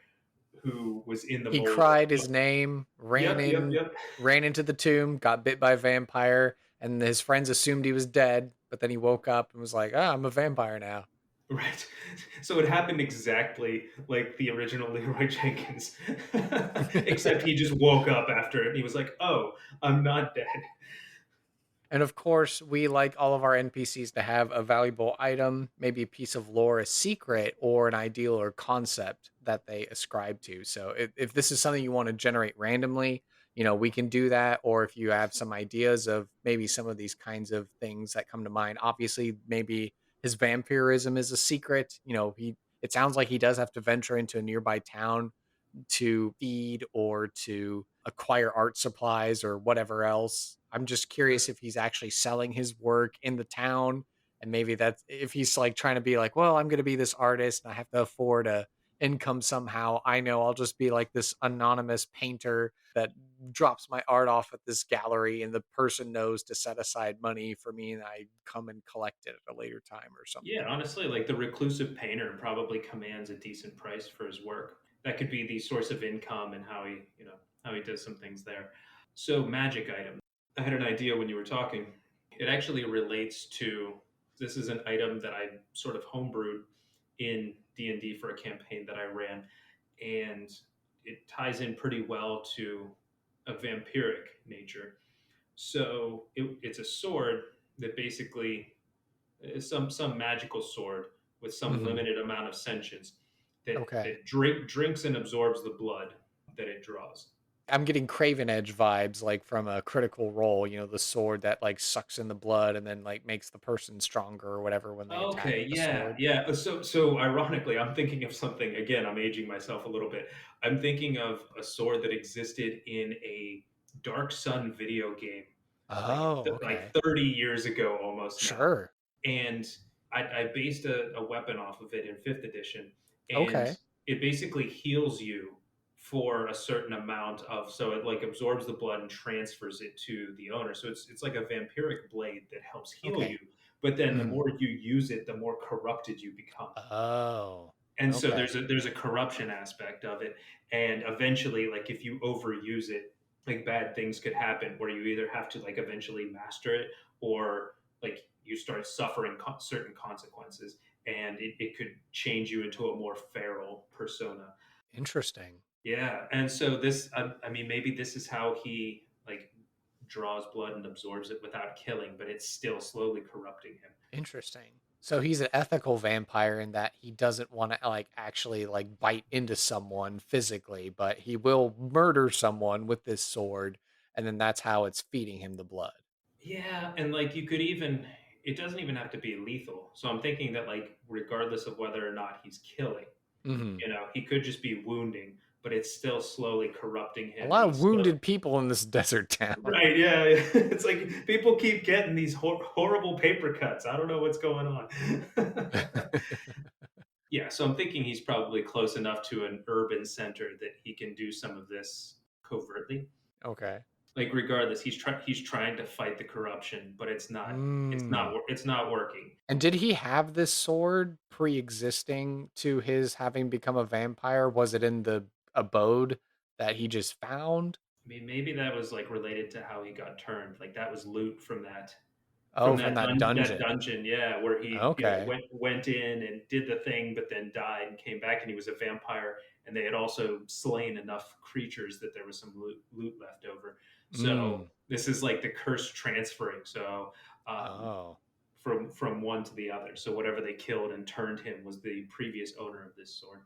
S3: who was in the
S2: He
S3: mold
S2: cried his
S3: of
S2: name,
S3: yep, yep, yep.
S2: ran into the tomb, got bit by a vampire, and his friends assumed he was dead, but then he woke up and was like, "Ah, I'm a vampire now."
S3: Right. So it happened exactly like the original Leeroy Jenkins, except he just woke up after it and he was like, "Oh, I'm not dead."
S2: And of course, we like all of our NPCs to have a valuable item, maybe a piece of lore, a secret, or an ideal or concept that they ascribe to. So if this is something you want to generate randomly, we can do that. Or if you have some ideas of maybe some of these kinds of things that come to mind, obviously, maybe his vampirism is a secret. It sounds like he does have to venture into a nearby town to feed or to acquire art supplies or whatever else. I'm just curious if he's actually selling his work in the town. And maybe that's if he's like trying to be like, well, I'm going to be this artist and I have to afford a income somehow. I know I'll just be like this anonymous painter that drops my art off at this gallery and the person knows to set aside money for me and I come and collect it at a later time or
S3: Yeah,
S2: something.
S3: honestly, like the reclusive painter probably commands a decent price for his work. That could be the source of income and how he does some things there. So magic items. I had an idea when you were talking. It actually relates to this is an item that I sort of homebrewed in D&D for a campaign that I ran, and it ties in pretty well to a vampiric nature. So it's a sword that basically is some magical sword with some
S2: Hmm.
S3: limited amount of sentience that
S2: Okay.
S3: drinks and absorbs the blood that it draws.
S2: I'm getting Craven Edge vibes, like from a Critical Role, the sword that like sucks in the blood and then like makes the person stronger or whatever when they attack
S3: Okay,
S2: with the
S3: yeah,
S2: sword.
S3: yeah. So ironically, I'm thinking of something again. I'm aging myself a little bit. I'm thinking of a sword that existed in a Dark Sun video game,
S2: Oh,
S3: like
S2: okay.
S3: 30 years ago, almost now.
S2: Sure.
S3: And I based a weapon off of it in fifth edition, and
S2: Okay.
S3: it basically heals you for a certain amount of so it like absorbs the blood and transfers it to the owner. So it's like a vampiric blade that helps heal you,
S2: Okay.
S3: but then the
S2: Mhm.
S3: more you use it, the more corrupted you become.
S2: Oh,
S3: And so
S2: okay.
S3: there's a corruption aspect of it, and eventually, like if you overuse it, like bad things could happen where you either have to like eventually master it or like you start suffering certain consequences, and it could change you into a more feral persona.
S2: Interesting.
S3: Yeah, and so I mean, maybe this is how he like draws blood and absorbs it without killing, but it's still slowly corrupting him.
S2: Interesting. So he's an ethical vampire in that he doesn't want to like actually like bite into someone physically, but he will murder someone with this sword, and then that's how it's feeding him the blood.
S3: Yeah, and like you could even it doesn't even have to be lethal. So I'm thinking that like regardless of whether or not he's killing,
S2: Mhm.
S3: he could just be wounding, but it's still slowly corrupting
S2: A
S3: him and
S2: lot of
S3: he's still
S2: wounded people in this desert town.
S3: right, yeah, yeah. It's like people keep getting these horrible paper cuts. I don't know what's going on. Yeah, so I'm thinking he's probably close enough to an urban center that he can do some of this covertly.
S2: Okay.
S3: Like regardless, he's trying to fight the corruption, but
S2: Mm.
S3: it's not working.
S2: And did he have this sword pre-existing to his having become a vampire? Was it in the abode that he just found?
S3: I mean, maybe that was like related to how he got turned. Like that was loot from that.
S2: Oh, from that
S3: that
S2: dungeon.
S3: dungeon, yeah, where he,
S2: Okay.
S3: went in and did the thing, but then died and came back, and he was a vampire, and they had also slain enough creatures that there was some loot left over. So
S2: Mm.
S3: this is like the curse transferring. So um,
S2: Oh.
S3: from one to the other. So whatever they killed and turned him was the previous owner of this sword.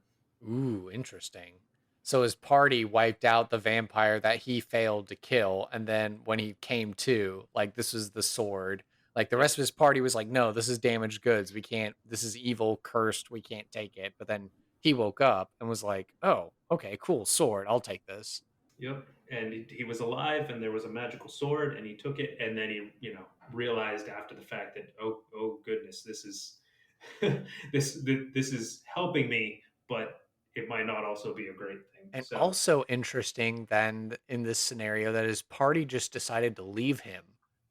S2: Ooh, interesting. So his party wiped out the vampire that he failed to kill, and then when he came to, like this was the sword. Like the rest
S3: Yep.
S2: of his party was like, "No, this is damaged goods. We can't. This is evil, cursed. We can't take it." But then he woke up and was like, "Oh, okay, cool, sword. I'll take this."
S3: Yep. And he was alive, and there was a magical sword, and he took it, and then he, realized after the fact that, oh goodness, this is this is helping me, but it might not also be a great thing.
S2: And
S3: So
S2: also interesting then in this scenario that his party just decided to leave him.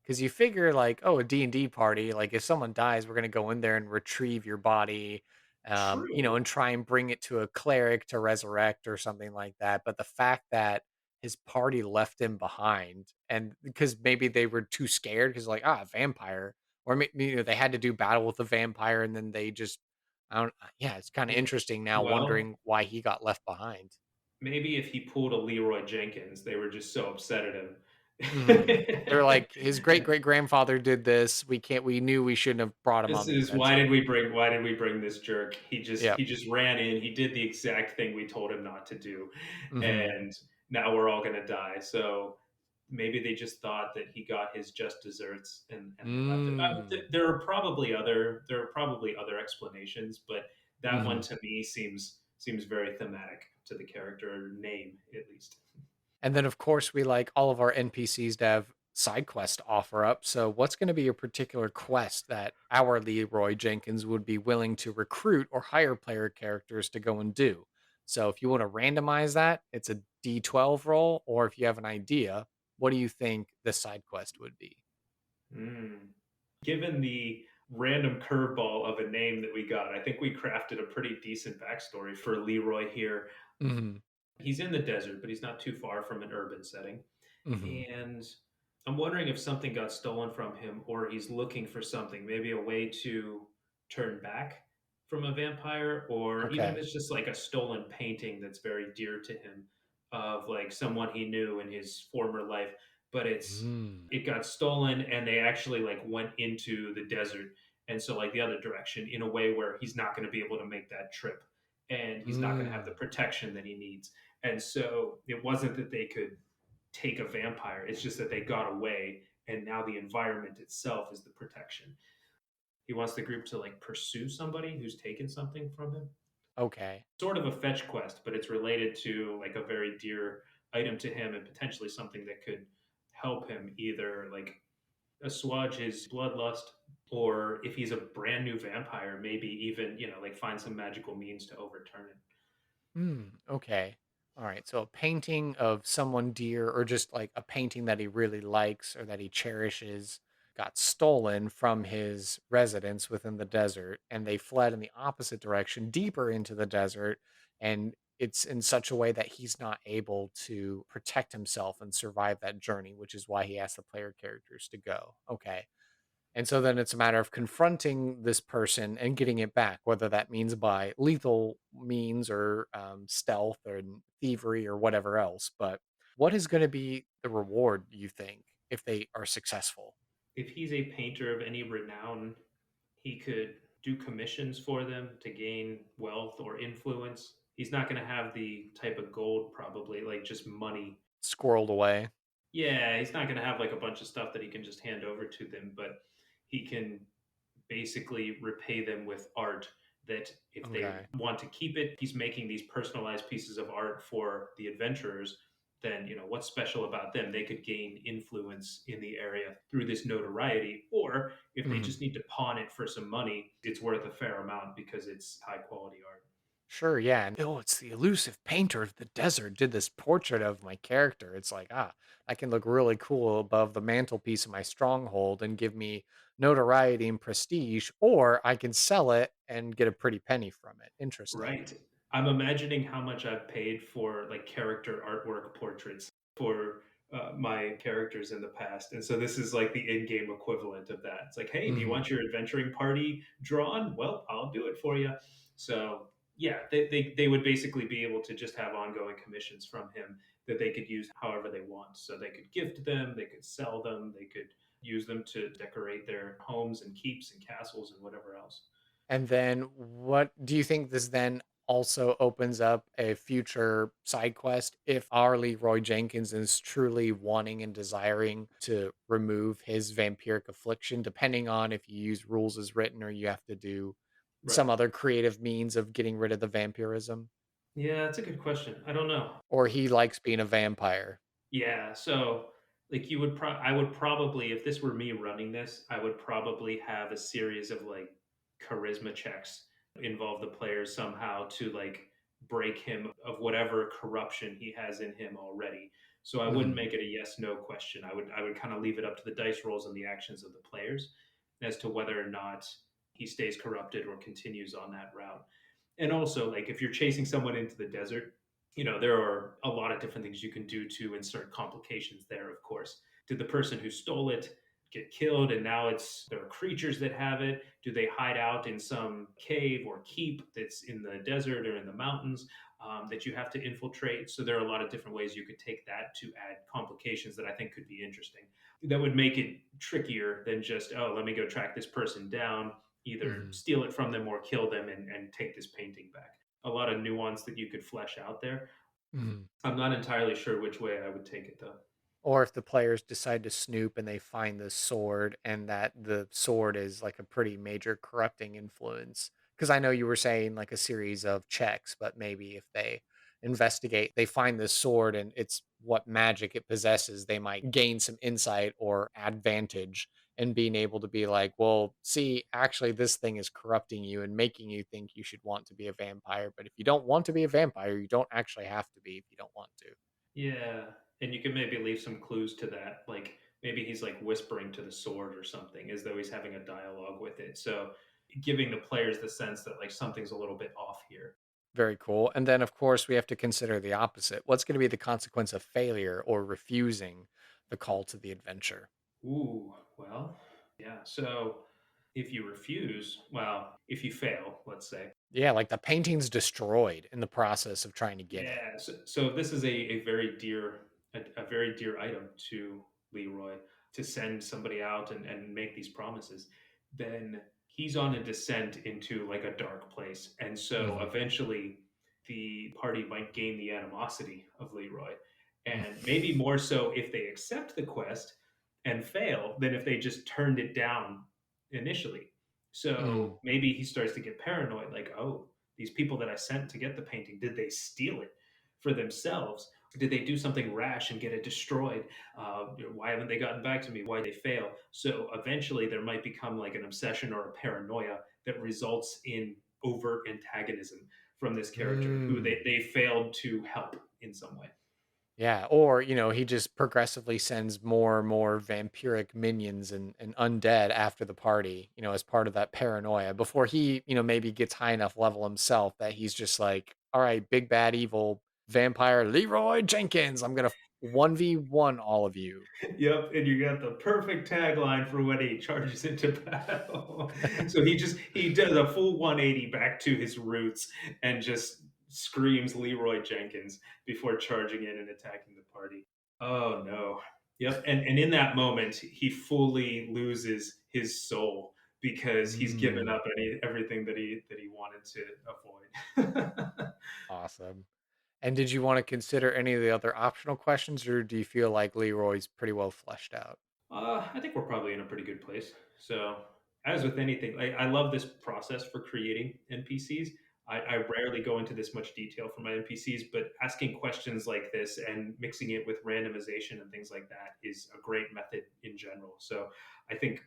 S2: Because you figure like, oh, a D&D party, like if someone dies, we're going to go in there and retrieve your body,
S3: true.
S2: and try and bring it to a cleric to resurrect or something like that. But the fact that his party left him behind and because maybe they were too scared because like, vampire. Or they had to do battle with the vampire and then they just, I don't, yeah, it's kind of
S3: Well,
S2: interesting now
S3: well,
S2: wondering why he got left behind.
S3: maybe if he pulled a Leeroy Jenkins, they were just so upset at him.
S2: Mhm. They're like, "His great-great-grandfather did this. We knew we shouldn't have brought him
S3: This
S2: on the
S3: is
S2: adventure."
S3: why did we bring this jerk?
S2: Yep.
S3: He just ran in, he did the exact thing we told him not to do,
S2: Mhm.
S3: and now we're all gonna die. So maybe they just thought that he got his just desserts, and they left it.
S2: Mm.
S3: There are probably other explanations, but that one
S2: Mhm.
S3: to me seems very thematic to the character name, at least.
S2: And then, of course, we like all of our NPCs to have side quest to offer up, so what's gonna be a particular quest that our Leroy Jenkins would be willing to recruit or hire player characters to go and do? So if you wanna randomize that, it's a D12 roll, or if you have an idea, what do you think the side quest would be?
S3: Mm. Given the random curveball of a name that we got, I think we crafted a pretty decent backstory for Leroy here.
S2: Mhm.
S3: He's in the desert, but he's not too far from an urban setting.
S2: Mhm.
S3: And I'm wondering if something got stolen from him or he's looking for something, maybe a way to turn back from a vampire, or even if
S2: Okay.
S3: it's just like a stolen painting that's very dear to him of like someone he knew in his former life, but
S2: Mm.
S3: it got stolen and they actually like went into the desert. And so like the other direction in a way where he's not going to be able to make that trip and he's not going to have the
S2: Mm.
S3: protection that he needs. And so it wasn't that they could take a vampire. It's just that they got away, and now the environment itself is the protection. He wants the group to like pursue somebody who's taken something from him.
S2: Okay.
S3: Sort of a fetch quest, but it's related to like a very dear item to him and potentially something that could help him either like assuage his bloodlust, or if he's a brand new vampire, maybe even, like find some magical means to overturn it.
S2: Okay. All right. So a painting of someone dear or just like a painting that he really likes or that he cherishes got stolen from his residence within the desert and they fled in the opposite direction deeper into the desert and it's in such a way that he's not able to protect himself and survive that journey, which is why he asked the player characters to go. Okay. And so then it's a matter of confronting this person and getting it back, whether that means by lethal means or stealth or thievery or whatever else. But what is going to be the reward, you think, if they are successful?
S3: If he's a painter of any renown, he could do commissions for them to gain wealth or influence. He's not going to have the type of gold, probably, like just money.
S2: Squirreled away.
S3: Yeah, he's not going to have like a bunch of stuff that he can just hand over to them, but he can basically repay them with art that if they
S2: Okay.
S3: want to keep it, he's making these personalized pieces of art for the adventurers. Then, what's special about them? They could gain influence in the area through this notoriety. Or if they
S2: Mhm.
S3: just need to pawn it for some money, it's worth a fair amount because it's high quality art.
S2: Sure, yeah. And oh, it's the elusive painter of the desert did this portrait of my character. It's like, I can look really cool above the mantelpiece of my stronghold and give me notoriety and prestige, or I can sell it and get a pretty penny from it. Interesting.
S3: Right. I'm imagining how much I've paid for like character artwork portraits for my characters in the past, and so this is like the in-game equivalent of that. It's like, hey, do you
S2: Hmm.
S3: want your adventuring party drawn? Well, I'll do it for you. So yeah, they would basically be able to just have ongoing commissions from him that they could use however they want. So they could gift them, they could sell them, they could use them to decorate their homes and keeps and castles and whatever else.
S2: And then what do you think this then also opens up a future side quest if our Leroy Jenkins is truly wanting and desiring to remove his vampiric affliction, depending on if you use rules as written or you have to do
S3: Right.
S2: some other creative means of getting rid of the vampirism?
S3: Yeah, that's a good question. I don't know.
S2: Or he likes being a vampire?
S3: Yeah, so like I would probably, if this were me running this, I would probably have a series of like charisma checks involve the players somehow to like break him of whatever corruption he has in him already. So I wouldn't
S2: Mhm,
S3: make it a yes no question. I would kind of leave it up to the dice rolls and the actions of the players as to whether or not he stays corrupted or continues on that route. And also, like if you're chasing someone into the desert, there are a lot of different things you can do to insert complications there, of course. Did the person who stole it get killed and now there are creatures that have it? Do they hide out in some cave or keep that's in the desert or in the mountains that you have to infiltrate? So there are a lot of different ways you could take that to add complications that I think could be interesting. That would make it trickier than just, oh, let me go track this person down, either
S2: mhm,
S3: steal it from them or kill them and take this painting back. A lot of nuance that you could flesh out there.
S2: mhm.
S3: I'm not entirely sure which way I would take it though.
S2: Or if the players decide to snoop and they find this sword and that the sword is like a pretty major corrupting influence. Because I know you were saying like a series of checks, but maybe if they investigate, they find this sword and it's what magic it possesses, they might gain some insight or advantage in being able to be like, well, see, actually, this thing is corrupting you and making you think you should want to be a vampire. But if you don't want to be a vampire, you don't actually have to be if you don't want to.
S3: Yeah, and you could maybe leave some clues to that, like maybe he's like whispering to the sword or something, as though he's having a dialogue with it. So giving the players the sense that like something's a little bit off here.
S2: Very cool. And then, of course, we have to consider the opposite. What's going to be the consequence of failure or refusing the call to the adventure?
S3: Ooh, well, yeah. So if you refuse, well, if you fail, let's say,
S2: Yeah, like the painting's destroyed in the process of trying to get it.
S3: yeah. So this is a very a very dear item to Leroy to send somebody out and make these promises. Then he's on a descent into like a dark place, and so
S2: Hmm.
S3: eventually the party might gain the animosity of Leroy, and maybe more so if they accept the quest and fail than if they just turned it down initially.
S2: Mm.
S3: So maybe he starts to get paranoid, like, oh, these people that I sent to get the painting, did they steal it for themselves? Did they do something rash and get it destroyed? Why haven't they gotten back to me? Why they fail? So eventually there might become like an obsession or a paranoia that results in overt antagonism from this character who
S2: Mm.
S3: they failed to help in some way.
S2: Yeah, or he just progressively sends more and more vampiric minions and undead after the party, as part of that paranoia before he, maybe gets high enough level himself that he's just like, all right, big bad evil vampire Leroy Jenkins, I'm gonna 1v1 all of you.
S3: Yep, and you got the perfect tagline for when he charges into battle. So he does a full 180 back to his roots and just screams Leroy Jenkins before charging in and attacking the party. Oh no. Yep, and in that moment he fully loses his soul because he's given
S2: Mm,
S3: up everything that he wanted to avoid.
S2: awesome. And did you want to consider any of the other optional questions, or do you feel like Leroy's pretty well fleshed out?
S3: I think we're probably in a pretty good place. So, as with anything, I love this process for creating NPCs. I rarely go into this much detail for my NPCs, but asking questions like this and mixing it with randomization and things like that is a great method in general. So, I think,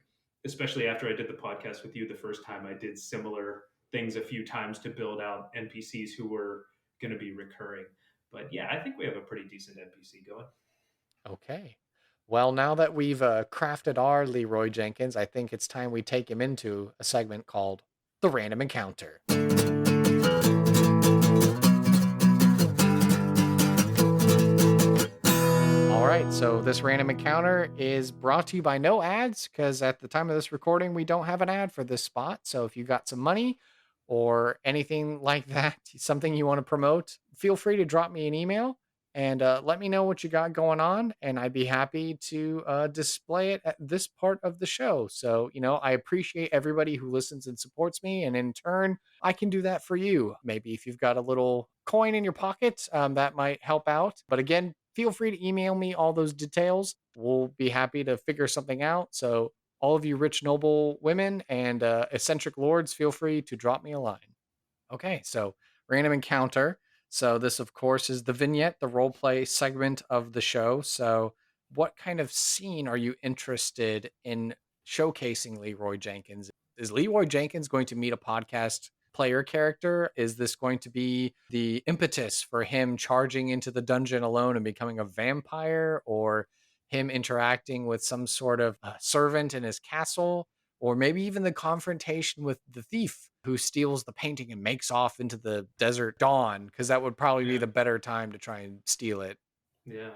S3: especially after I did the podcast with you the first time, I did similar things a few times to build out NPCs who were going to be recurring. But yeah, I think we have a pretty decent NPC going.
S2: Okay. Well, now that we've crafted our Leroy Jenkins, I think it's time we take him into a segment called The Random Encounter. All right. right, so this random encounter is brought to you by no ads because at the time of this recording, we don't have an ad for this spot. So if you got some money or anything like that, something you want to promote, feel free to drop me an email and let me know what you got going on. And I'd be happy to display it at this part of the show. So, I appreciate everybody who listens and supports me. And in turn, I can do that for you. Maybe if you've got a little coin in your pocket, that might help out. But again, feel free to email me all those details. We'll be happy to figure something out. So, all of you rich, noble women and eccentric lords, feel free to drop me a line. Okay, so random encounter. So, this, of course, is the vignette, the role play segment of the show. So, what kind of scene are you interested in showcasing Leeroy Jenkins? Is Leeroy Jenkins going to meet a podcast player character? Is this going to be the impetus for him charging into the dungeon alone and becoming a vampire, or him interacting with some sort of servant in his castle? Or maybe even the confrontation with the thief who steals the painting and makes off into the desert dawn, because that would probably be
S3: Yeah.
S2: the better time to try and steal it.
S3: Yeah.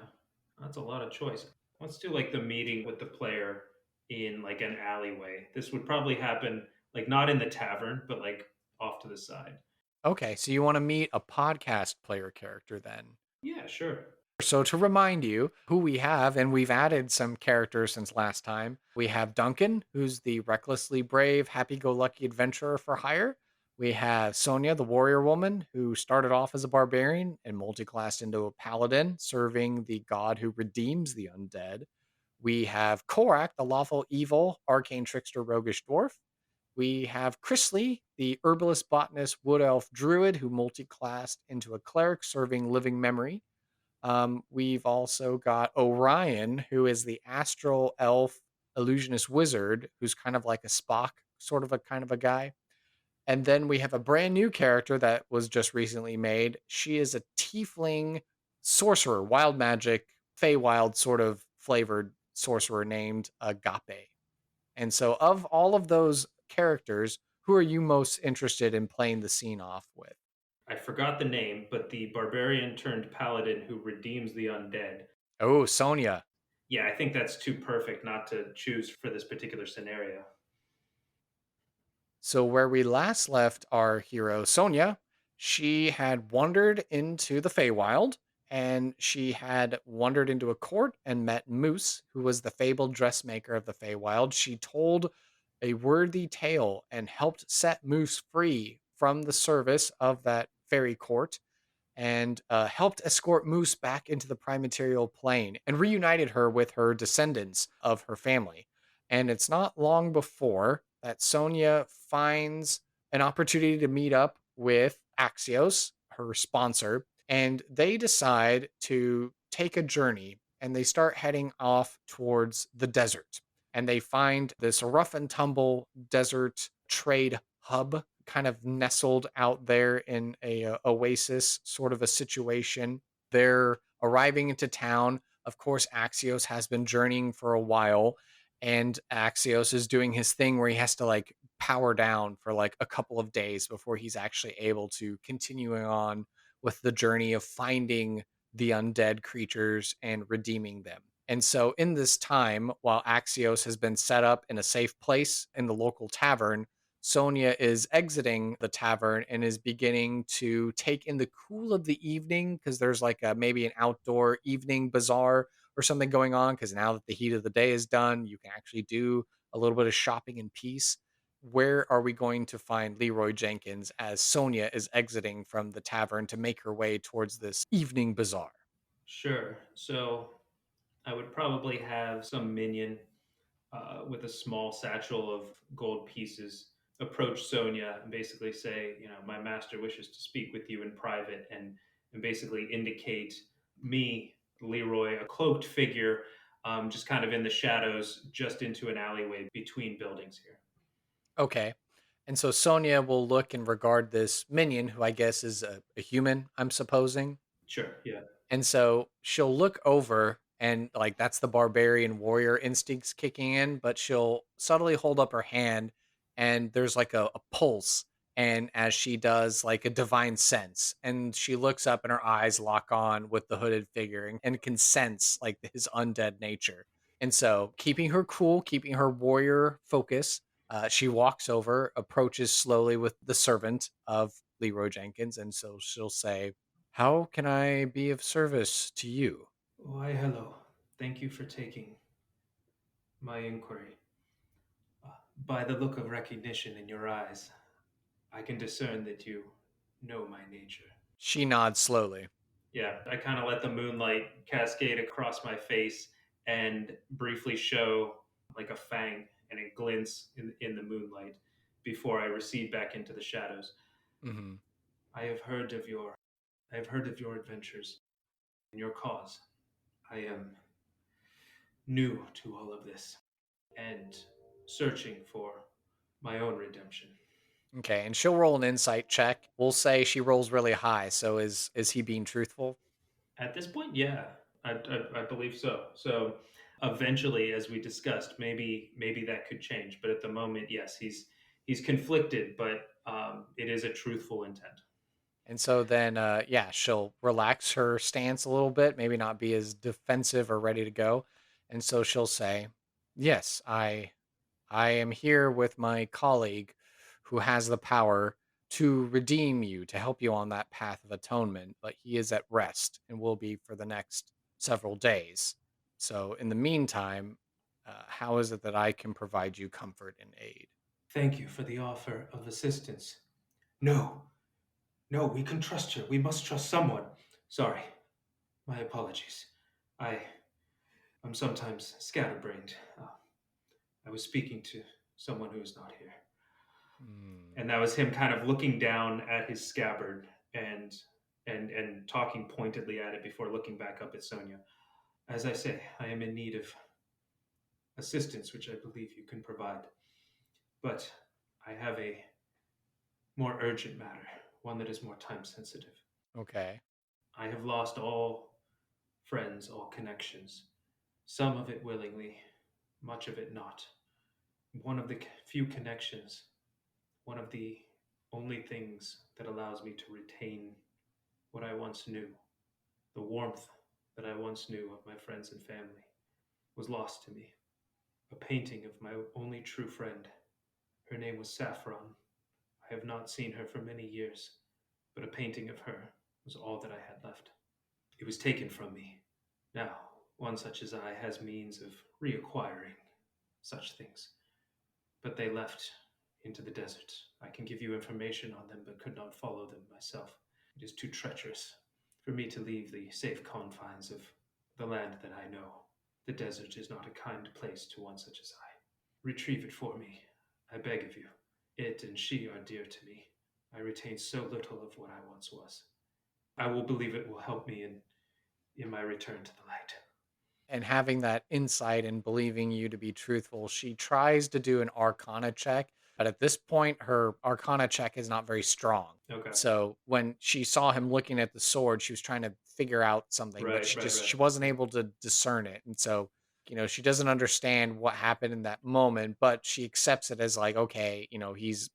S3: That's a lot of choice. Let's do like the meeting with the player in like an alleyway. This would probably happen like not in the tavern, but like off to the side.
S2: Okay, so you want to meet a podcast player character then.
S3: Yeah, sure.
S2: So to remind you who we have, and we've added some characters since last time, we have Duncan, who's the recklessly brave, happy-go-lucky adventurer for hire. We have Sonia, the warrior woman, who started off as a barbarian and multiclassed into a paladin, serving the god who redeems the undead. We have Korak, the lawful evil, arcane trickster, roguish dwarf. We have Chrisley, the herbalist, botanist, wood elf druid, who multiclassed into a cleric, serving living memory. We've also got Orion, who is the astral elf illusionist wizard, who's kind of like a Spock, sort of a kind of a guy. And then we have a brand new character that was just recently made. She is a tiefling sorcerer, wild magic, Feywild sort of flavored sorcerer named Agape. And so, of all of those characters, who are you most interested in playing the scene off with?
S3: I forgot the name, but the barbarian turned paladin who redeems the undead.
S2: Oh, Sonia.
S3: Yeah, I think that's too perfect not to choose for this particular scenario.
S2: So, where we last left our hero, Sonia, she had wandered into the Feywild and she had wandered into a court and met Moose, who was the fabled dressmaker of the Feywild. She told a worthy tale and helped set Moose free from the service of that fairy court and helped escort Moose back into the prime material plane and reunited her with her descendants of her family. And it's not long before that Sonia finds an opportunity to meet up with Axios, her sponsor, and they decide to take a journey and they start heading off towards the desert. And they find this rough and tumble desert trade hub kind of nestled out there in a oasis sort of a situation. They're arriving into town. Of course, Axios has been journeying for a while, and Axios is doing his thing where he has to like power down for like a couple of days before he's actually able to continuing on with the journey of finding the undead creatures and redeeming them. And so, in this time, while Axios has been set up in a safe place in the local tavern, Sonia is exiting the tavern and is beginning to take in the cool of the evening because there's like maybe an outdoor evening bazaar or something going on. Because now that the heat of the day is done, you can actually do a little bit of shopping in peace. Where are we going to find Leeroy Jenkins as Sonia is exiting from the tavern to make her way towards this evening bazaar?
S3: Sure. So I would probably have some minion with a small satchel of gold pieces approach Sonia and basically say, my master wishes to speak with you in private, and basically indicate me, Leroy, a cloaked figure, just kind of in the shadows, just into an alleyway between buildings here.
S2: Okay. And so Sonia will look and regard this minion, who I guess is a human, I'm supposing.
S3: Sure. Yeah.
S2: And so she'll look over and like that's the barbarian warrior instincts kicking in, but she'll subtly hold up her hand and there's like a pulse And as she does like a divine sense, and she looks up and her eyes lock on with the hooded figure and can sense like his undead nature. And so, keeping her cool, keeping her warrior focus, she walks over, approaches slowly with the servant of Leroy Jenkins. And so she'll say, "How can I be of service to you?"
S3: Why, hello. Thank you for taking my inquiry. By the look of recognition in your eyes, I can discern that you know my nature.
S2: She nods slowly.
S3: Yeah, I kind of let the moonlight cascade across my face and briefly show like a fang, and it glints in the moonlight before I recede back into the shadows.
S2: Hmm.
S3: I have heard of your adventures and your cause. I am new to all of this and searching for my own redemption.
S2: Okay, and she'll roll an insight check. We'll say she rolls really high. So is he being truthful?
S3: At this point, yeah, I believe so. So eventually, as we discussed, maybe that could change. But at the moment, yes, he's conflicted, but it is a truthful intent.
S2: And so then, yeah, she'll relax her stance a little bit, maybe not be as defensive or ready to go. And so she'll say, "Yes, I am here with my colleague who has the power to redeem you, to help you on that path of atonement, but he is at rest and will be for the next several days. So in the meantime, how is it that I can provide you comfort and aid?"
S3: Thank you for the offer of assistance. No, no, we can trust you. We must trust someone. Sorry, my apologies. I I'm sometimes scatterbrained. I was speaking to someone who is not here.
S2: Hmm.
S3: And that was him kind of looking down at his scabbard and and talking pointedly at it before looking back up at Sonia. As I say, I am in need of assistance, which I believe you can provide. But I have a more urgent matter, one that is more time sensitive.
S2: Okay.
S3: I have lost all friends, all connections, some of it willingly, much of it not. One of the few connections, one of the only things that allows me to retain what I once knew, the warmth that I once knew of my friends and family, was lost to me. A painting of my only true friend. Her name was Saffron. I have not seen her for many years, but a painting of her was all that I had left. It was taken from me. Now, one such as I has means of reacquiring such things, but they left into the desert. I can give you information on them, but could not follow them myself. It is too treacherous for me to leave the safe confines of the land that I know. The desert is not a kind place to one such as I. Retrieve it for me, I beg of you. It and she are dear to me. I retain so little of what I once was. I will believe it will help me in my return to the light.
S2: And having that insight and believing you to be truthful, she tries to do an arcana check, but at this point, her arcana check is not very strong.
S3: Okay.
S2: So when she saw him looking at the sword, she was trying to figure out something, but
S3: Right, right, right.
S2: she wasn't able to discern it. And so, she doesn't understand what happened in that moment, but she accepts it as like, okay, he's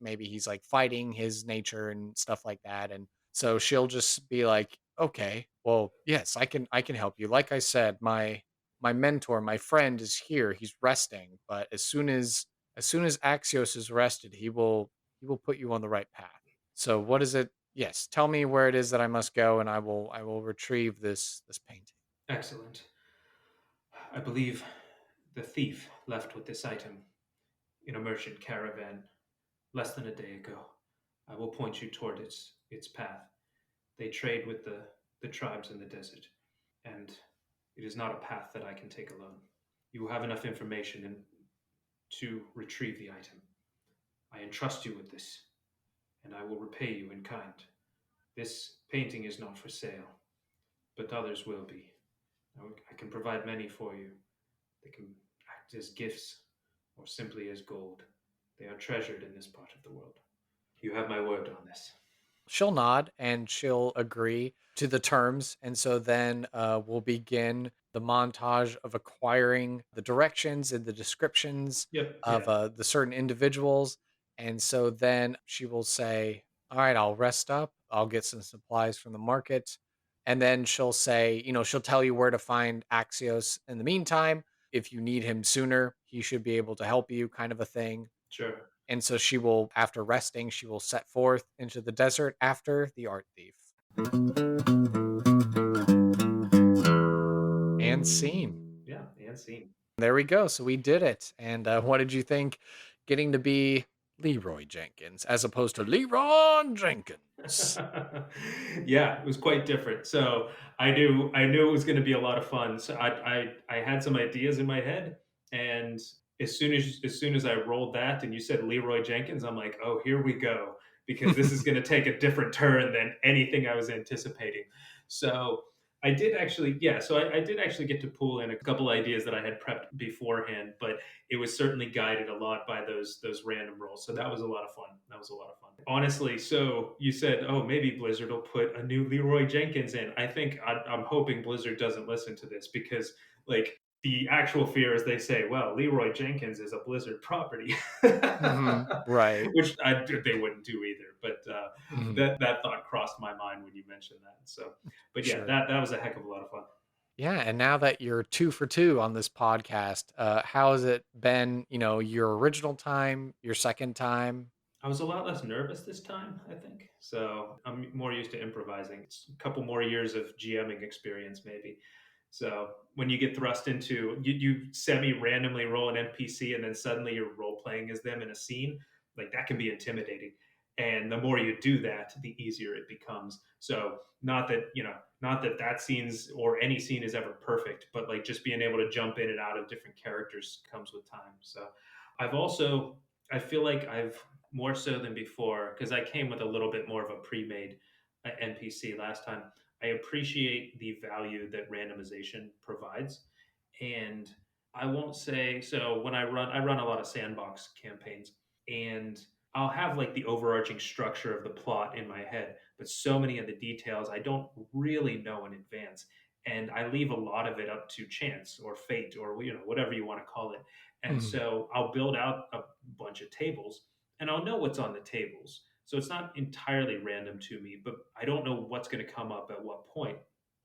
S2: like fighting his nature and stuff like that. And so she'll just be like, okay, well, yes, I can help you. Like I said, my mentor, my friend is here. He's resting, but as soon as Axios is rested, he will put you on the right path. So what is it? Yes, tell me where it is that I must go, and I will retrieve this painting.
S3: Excellent. I believe the thief left with this item in a merchant caravan less than a day ago. I will point you toward its path. They trade with the tribes in the desert, and it is not a path that I can take alone. You will have enough information to retrieve the item. I entrust you with this, and I will repay you in kind. This painting is not for sale, but others will be. I can provide many for you. They can act as gifts or simply as gold. They are treasured in this part of the world. You have my word on this.
S2: She'll nod and she'll agree to the terms. And so then we'll begin the montage of acquiring the directions and the descriptions
S3: Yep.
S2: of
S3: Yeah.
S2: the certain individuals. And so then she will say, all right, I'll rest up. I'll get some supplies from the market. And then she'll say, she'll tell you where to find Axios in the meantime. If you need him sooner, he should be able to help you, kind of a thing.
S3: Sure.
S2: And so she will, after resting, she will set forth into the desert after the art thief. And scene.
S3: Yeah, and scene.
S2: There we go. So we did it. And what did you think getting to be Leeroy Jenkins as opposed to Leeroy Jenkins?
S3: Yeah, it was quite different. So I knew it was going to be a lot of fun. So I had some ideas in my head, and as soon as I rolled that, and you said Leeroy Jenkins, I'm like, oh, here we go, because this is going to take a different turn than anything I was anticipating. So I did actually, yeah. So I did actually get to pull in a couple ideas that I had prepped beforehand, but it was certainly guided a lot by those random rolls. So that was a lot of fun. That was a lot of fun. Honestly, so you said, oh, maybe Blizzard will put a new Leroy Jenkins in. I'm hoping Blizzard doesn't listen to this, because like the actual fear is they say, well, Leroy Jenkins is a Blizzard property,
S2: Right.
S3: which they wouldn't do either. But
S2: Mhm.
S3: that thought crossed my mind when you mentioned that. So, but yeah,
S2: Sure.
S3: that was a heck of a lot of fun.
S2: Yeah, and now that you're 2 for 2 on this podcast, how has it been, your original time, your second time?
S3: I was a lot less nervous this time, I think. So I'm more used to improvising. It's a couple more years of GMing experience, maybe. So when you get thrust into, you semi randomly roll an NPC and then suddenly you're role playing as them in a scene, like that can be intimidating. And the more you do that, the easier it becomes. So not that scene's or any scene is ever perfect, but like just being able to jump in and out of different characters comes with time. So I've also, I feel like I've more so than before, because I came with a little bit more of a pre-made NPC last time. I appreciate the value that randomization provides, and I won't say so. When I run a lot of sandbox campaigns, and I'll have like the overarching structure of the plot in my head, but so many of the details I don't really know in advance, and I leave a lot of it up to chance or fate or whatever you want to call it. And
S2: Mhm.
S3: so I'll build out a bunch of tables, and I'll know what's on the tables. So it's not entirely random to me, but I don't know what's going to come up at what point,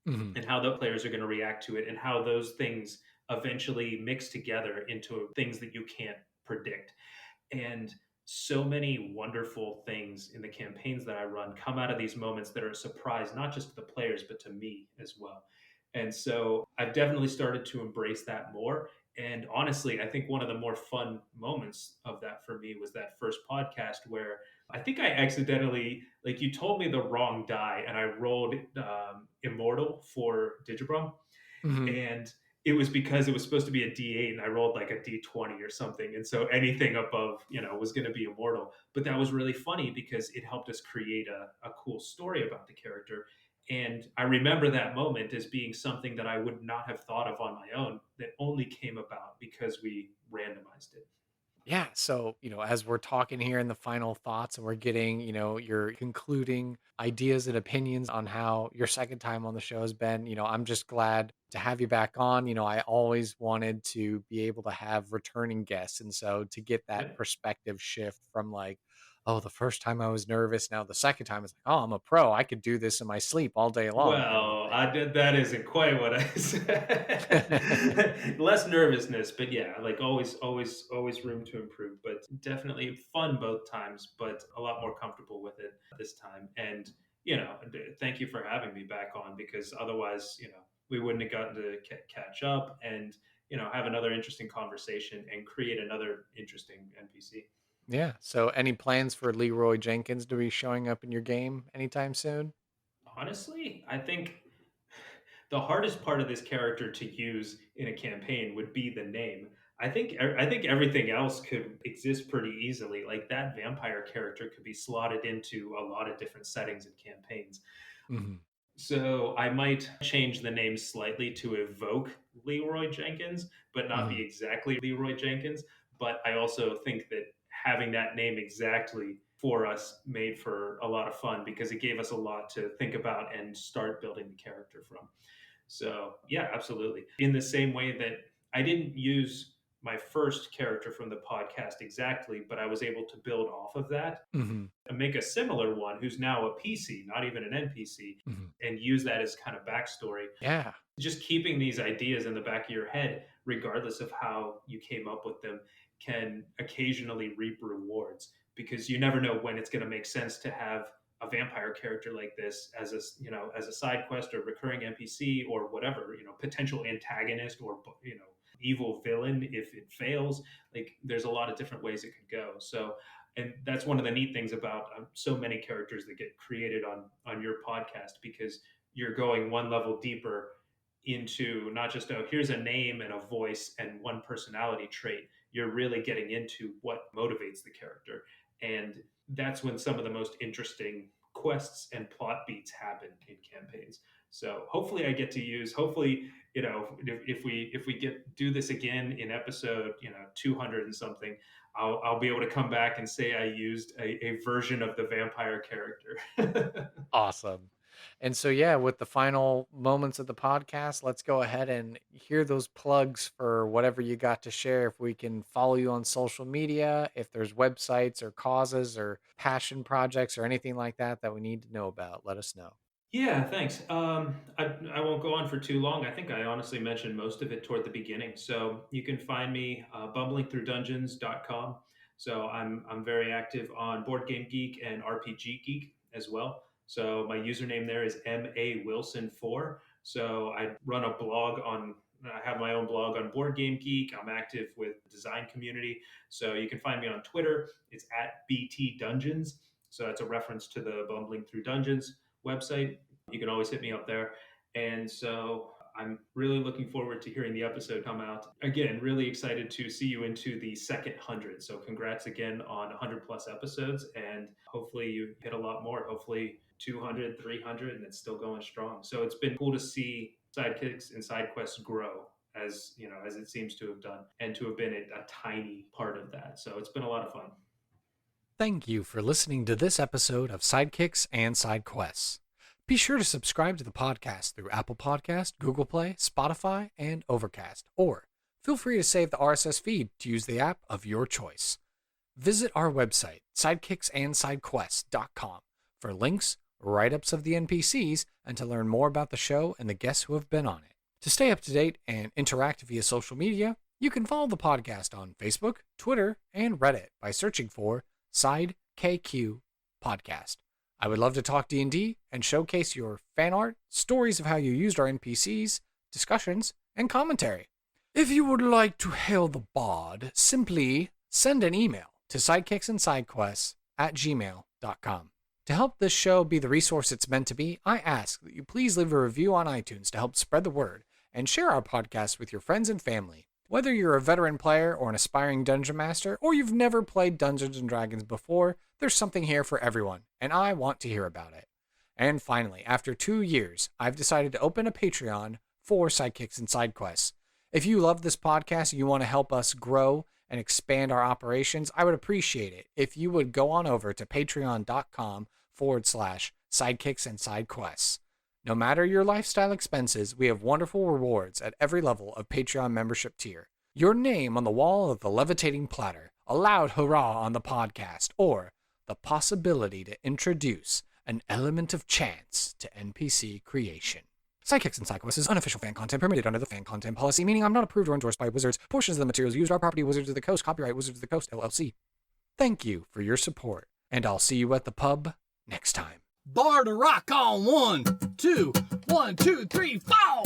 S2: Mhm.
S3: and how the players are going to react to it, and how those things eventually mix together into things that you can't predict. And so many wonderful things in the campaigns that I run come out of these moments that are a surprise, not just to the players, but to me as well. And so I've definitely started to embrace that more. And honestly, I think one of the more fun moments of that for me was that first podcast where I think I accidentally, like, you told me the wrong die, and I rolled Immortal for Digibrum,
S2: Mhm.
S3: and it was because it was supposed to be a D8 and I rolled like a D20 or something. And so anything above, was going to be immortal. But that was really funny because it helped us create a cool story about the character. And I remember that moment as being something that I would not have thought of on my own, that only came about because we randomized it.
S2: Yeah. So, as we're talking here in the final thoughts and we're getting, your concluding ideas and opinions on how your second time on the show has been, I'm just glad to have you back on. I always wanted to be able to have returning guests. And so to get that
S3: Yeah.
S2: perspective shift from like, oh, the first time I was nervous. Now the second time it's like, oh, I'm a pro. I could do this in my sleep all day long, kind of
S3: Well, I did, that isn't quite what I
S2: a thing.
S3: said. Less nervousness, but yeah, like always room to improve. But definitely fun both times, but a lot more comfortable with it this time. And thank you for having me back on, because otherwise, we wouldn't have gotten to catch up and have another interesting conversation and create another interesting NPC.
S2: Yeah. So, any plans for Leroy Jenkins to be showing up in your game anytime soon?
S3: Honestly, I think the hardest part of this character to use in a campaign would be the name. I think everything else could exist pretty easily. Like that vampire character could be slotted into a lot of different settings and campaigns.
S2: Mhm.
S3: So I might change the name slightly to evoke Leroy Jenkins, but not be
S2: Mhm.
S3: exactly Leroy Jenkins. But I also think that having that name exactly for us made for a lot of fun, because it gave us a lot to think about and start building the character from. So yeah, absolutely. In the same way that I didn't use my first character from the podcast exactly, but I was able to build off of that
S2: Mm-hmm.
S3: and make a similar one who's now a PC, not even an NPC,
S2: Mm-hmm.
S3: and use that as kind of backstory.
S2: Yeah.
S3: Just keeping these ideas in the back of your head, regardless of how you came up with them, can occasionally reap rewards, because you never know when it's going to make sense to have a vampire character like this as a, as a side quest or recurring NPC or whatever, potential antagonist or, evil villain if it fails. Like, there's a lot of different ways it could go. So, and that's one of the neat things about so many characters that get created on your podcast, because you're going one level deeper into not just, oh, here's a name and a voice and one personality trait. You're really getting into what motivates the character. And that's when some of the most interesting quests and plot beats happen in campaigns. So hopefully I get to use, hopefully, if we do this again in episode, 200 and something, I'll be able to come back and say I used a version of the vampire character.
S2: Awesome. And so, yeah, with the final moments of the podcast, let's go ahead and hear those plugs for whatever you got to share. If we can follow you on social media, if there's websites or causes or passion projects or anything like that that we need to know about, let us know.
S3: Yeah, thanks. I won't go on for too long. I think I honestly mentioned most of it toward the beginning. So you can find me bumblingthroughdungeons.com. So I'm very active on Board Game Geek and RPG Geek as well. So my username there is MAWilson4. So I run a blog I have my own blog on Board Game Geek. I'm active with the design community. So you can find me on Twitter. It's at BT Dungeons. So that's a reference to the Bumbling Through Dungeons website. You can always hit me up there. And so I'm really looking forward to hearing the episode come out. Again, really excited to see you into the second 100. So congrats again on 100 plus episodes, and hopefully you hit a lot more. Hopefully 200, 300, and it's still going strong. So it's been cool to see Sidekicks and Side Quests grow as it seems to have done, and to have been a tiny part of that. So it's been a lot of fun.
S2: Thank you for listening to this episode of Sidekicks and Side Quests. Be sure to subscribe to the podcast through Apple Podcast, Google Play, Spotify, and Overcast, or feel free to save the RSS feed to use the app of your choice. Visit our website, sidekicksandsidequests.com, for links, write-ups of the NPCs, and to learn more about the show and the guests who have been on it. To stay up to date and interact via social media, you can follow the podcast on Facebook, Twitter, and Reddit by searching for Side KQ Podcast. I would love to talk D&D and showcase your fan art, stories of how you used our NPCs, discussions, and commentary. If you would like to hail the bard, simply send an email to sidekicksandsidequests@gmail.com. To help this show be the resource it's meant to be, I ask that you please leave a review on iTunes to help spread the word and share our podcast with your friends and family. Whether you're a veteran player or an aspiring dungeon master, or you've never played Dungeons & Dragons before, there's something here for everyone, and I want to hear about it. And finally, after 2 years, I've decided to open a Patreon for Sidekicks and Side Quests. If you love this podcast and you want to help us grow and expand our operations, I would appreciate it if you would go on over to patreon.com/sidekicks and side quests. No matter your lifestyle expenses, we have wonderful rewards at every level of Patreon membership tier. Your name on the wall of the levitating platter, a loud hurrah on the podcast, or the possibility to introduce an element of chance to NPC creation. Sidekicks and Side Quests is unofficial fan content permitted under the fan content policy, meaning I'm not approved or endorsed by Wizards. Portions of the materials used are property Wizards of the Coast, copyright Wizards of the Coast, LLC. Thank you for your support, and I'll see you at the pub next time.
S1: Bar to rock on 1, 2, 1, 2, 3, 4.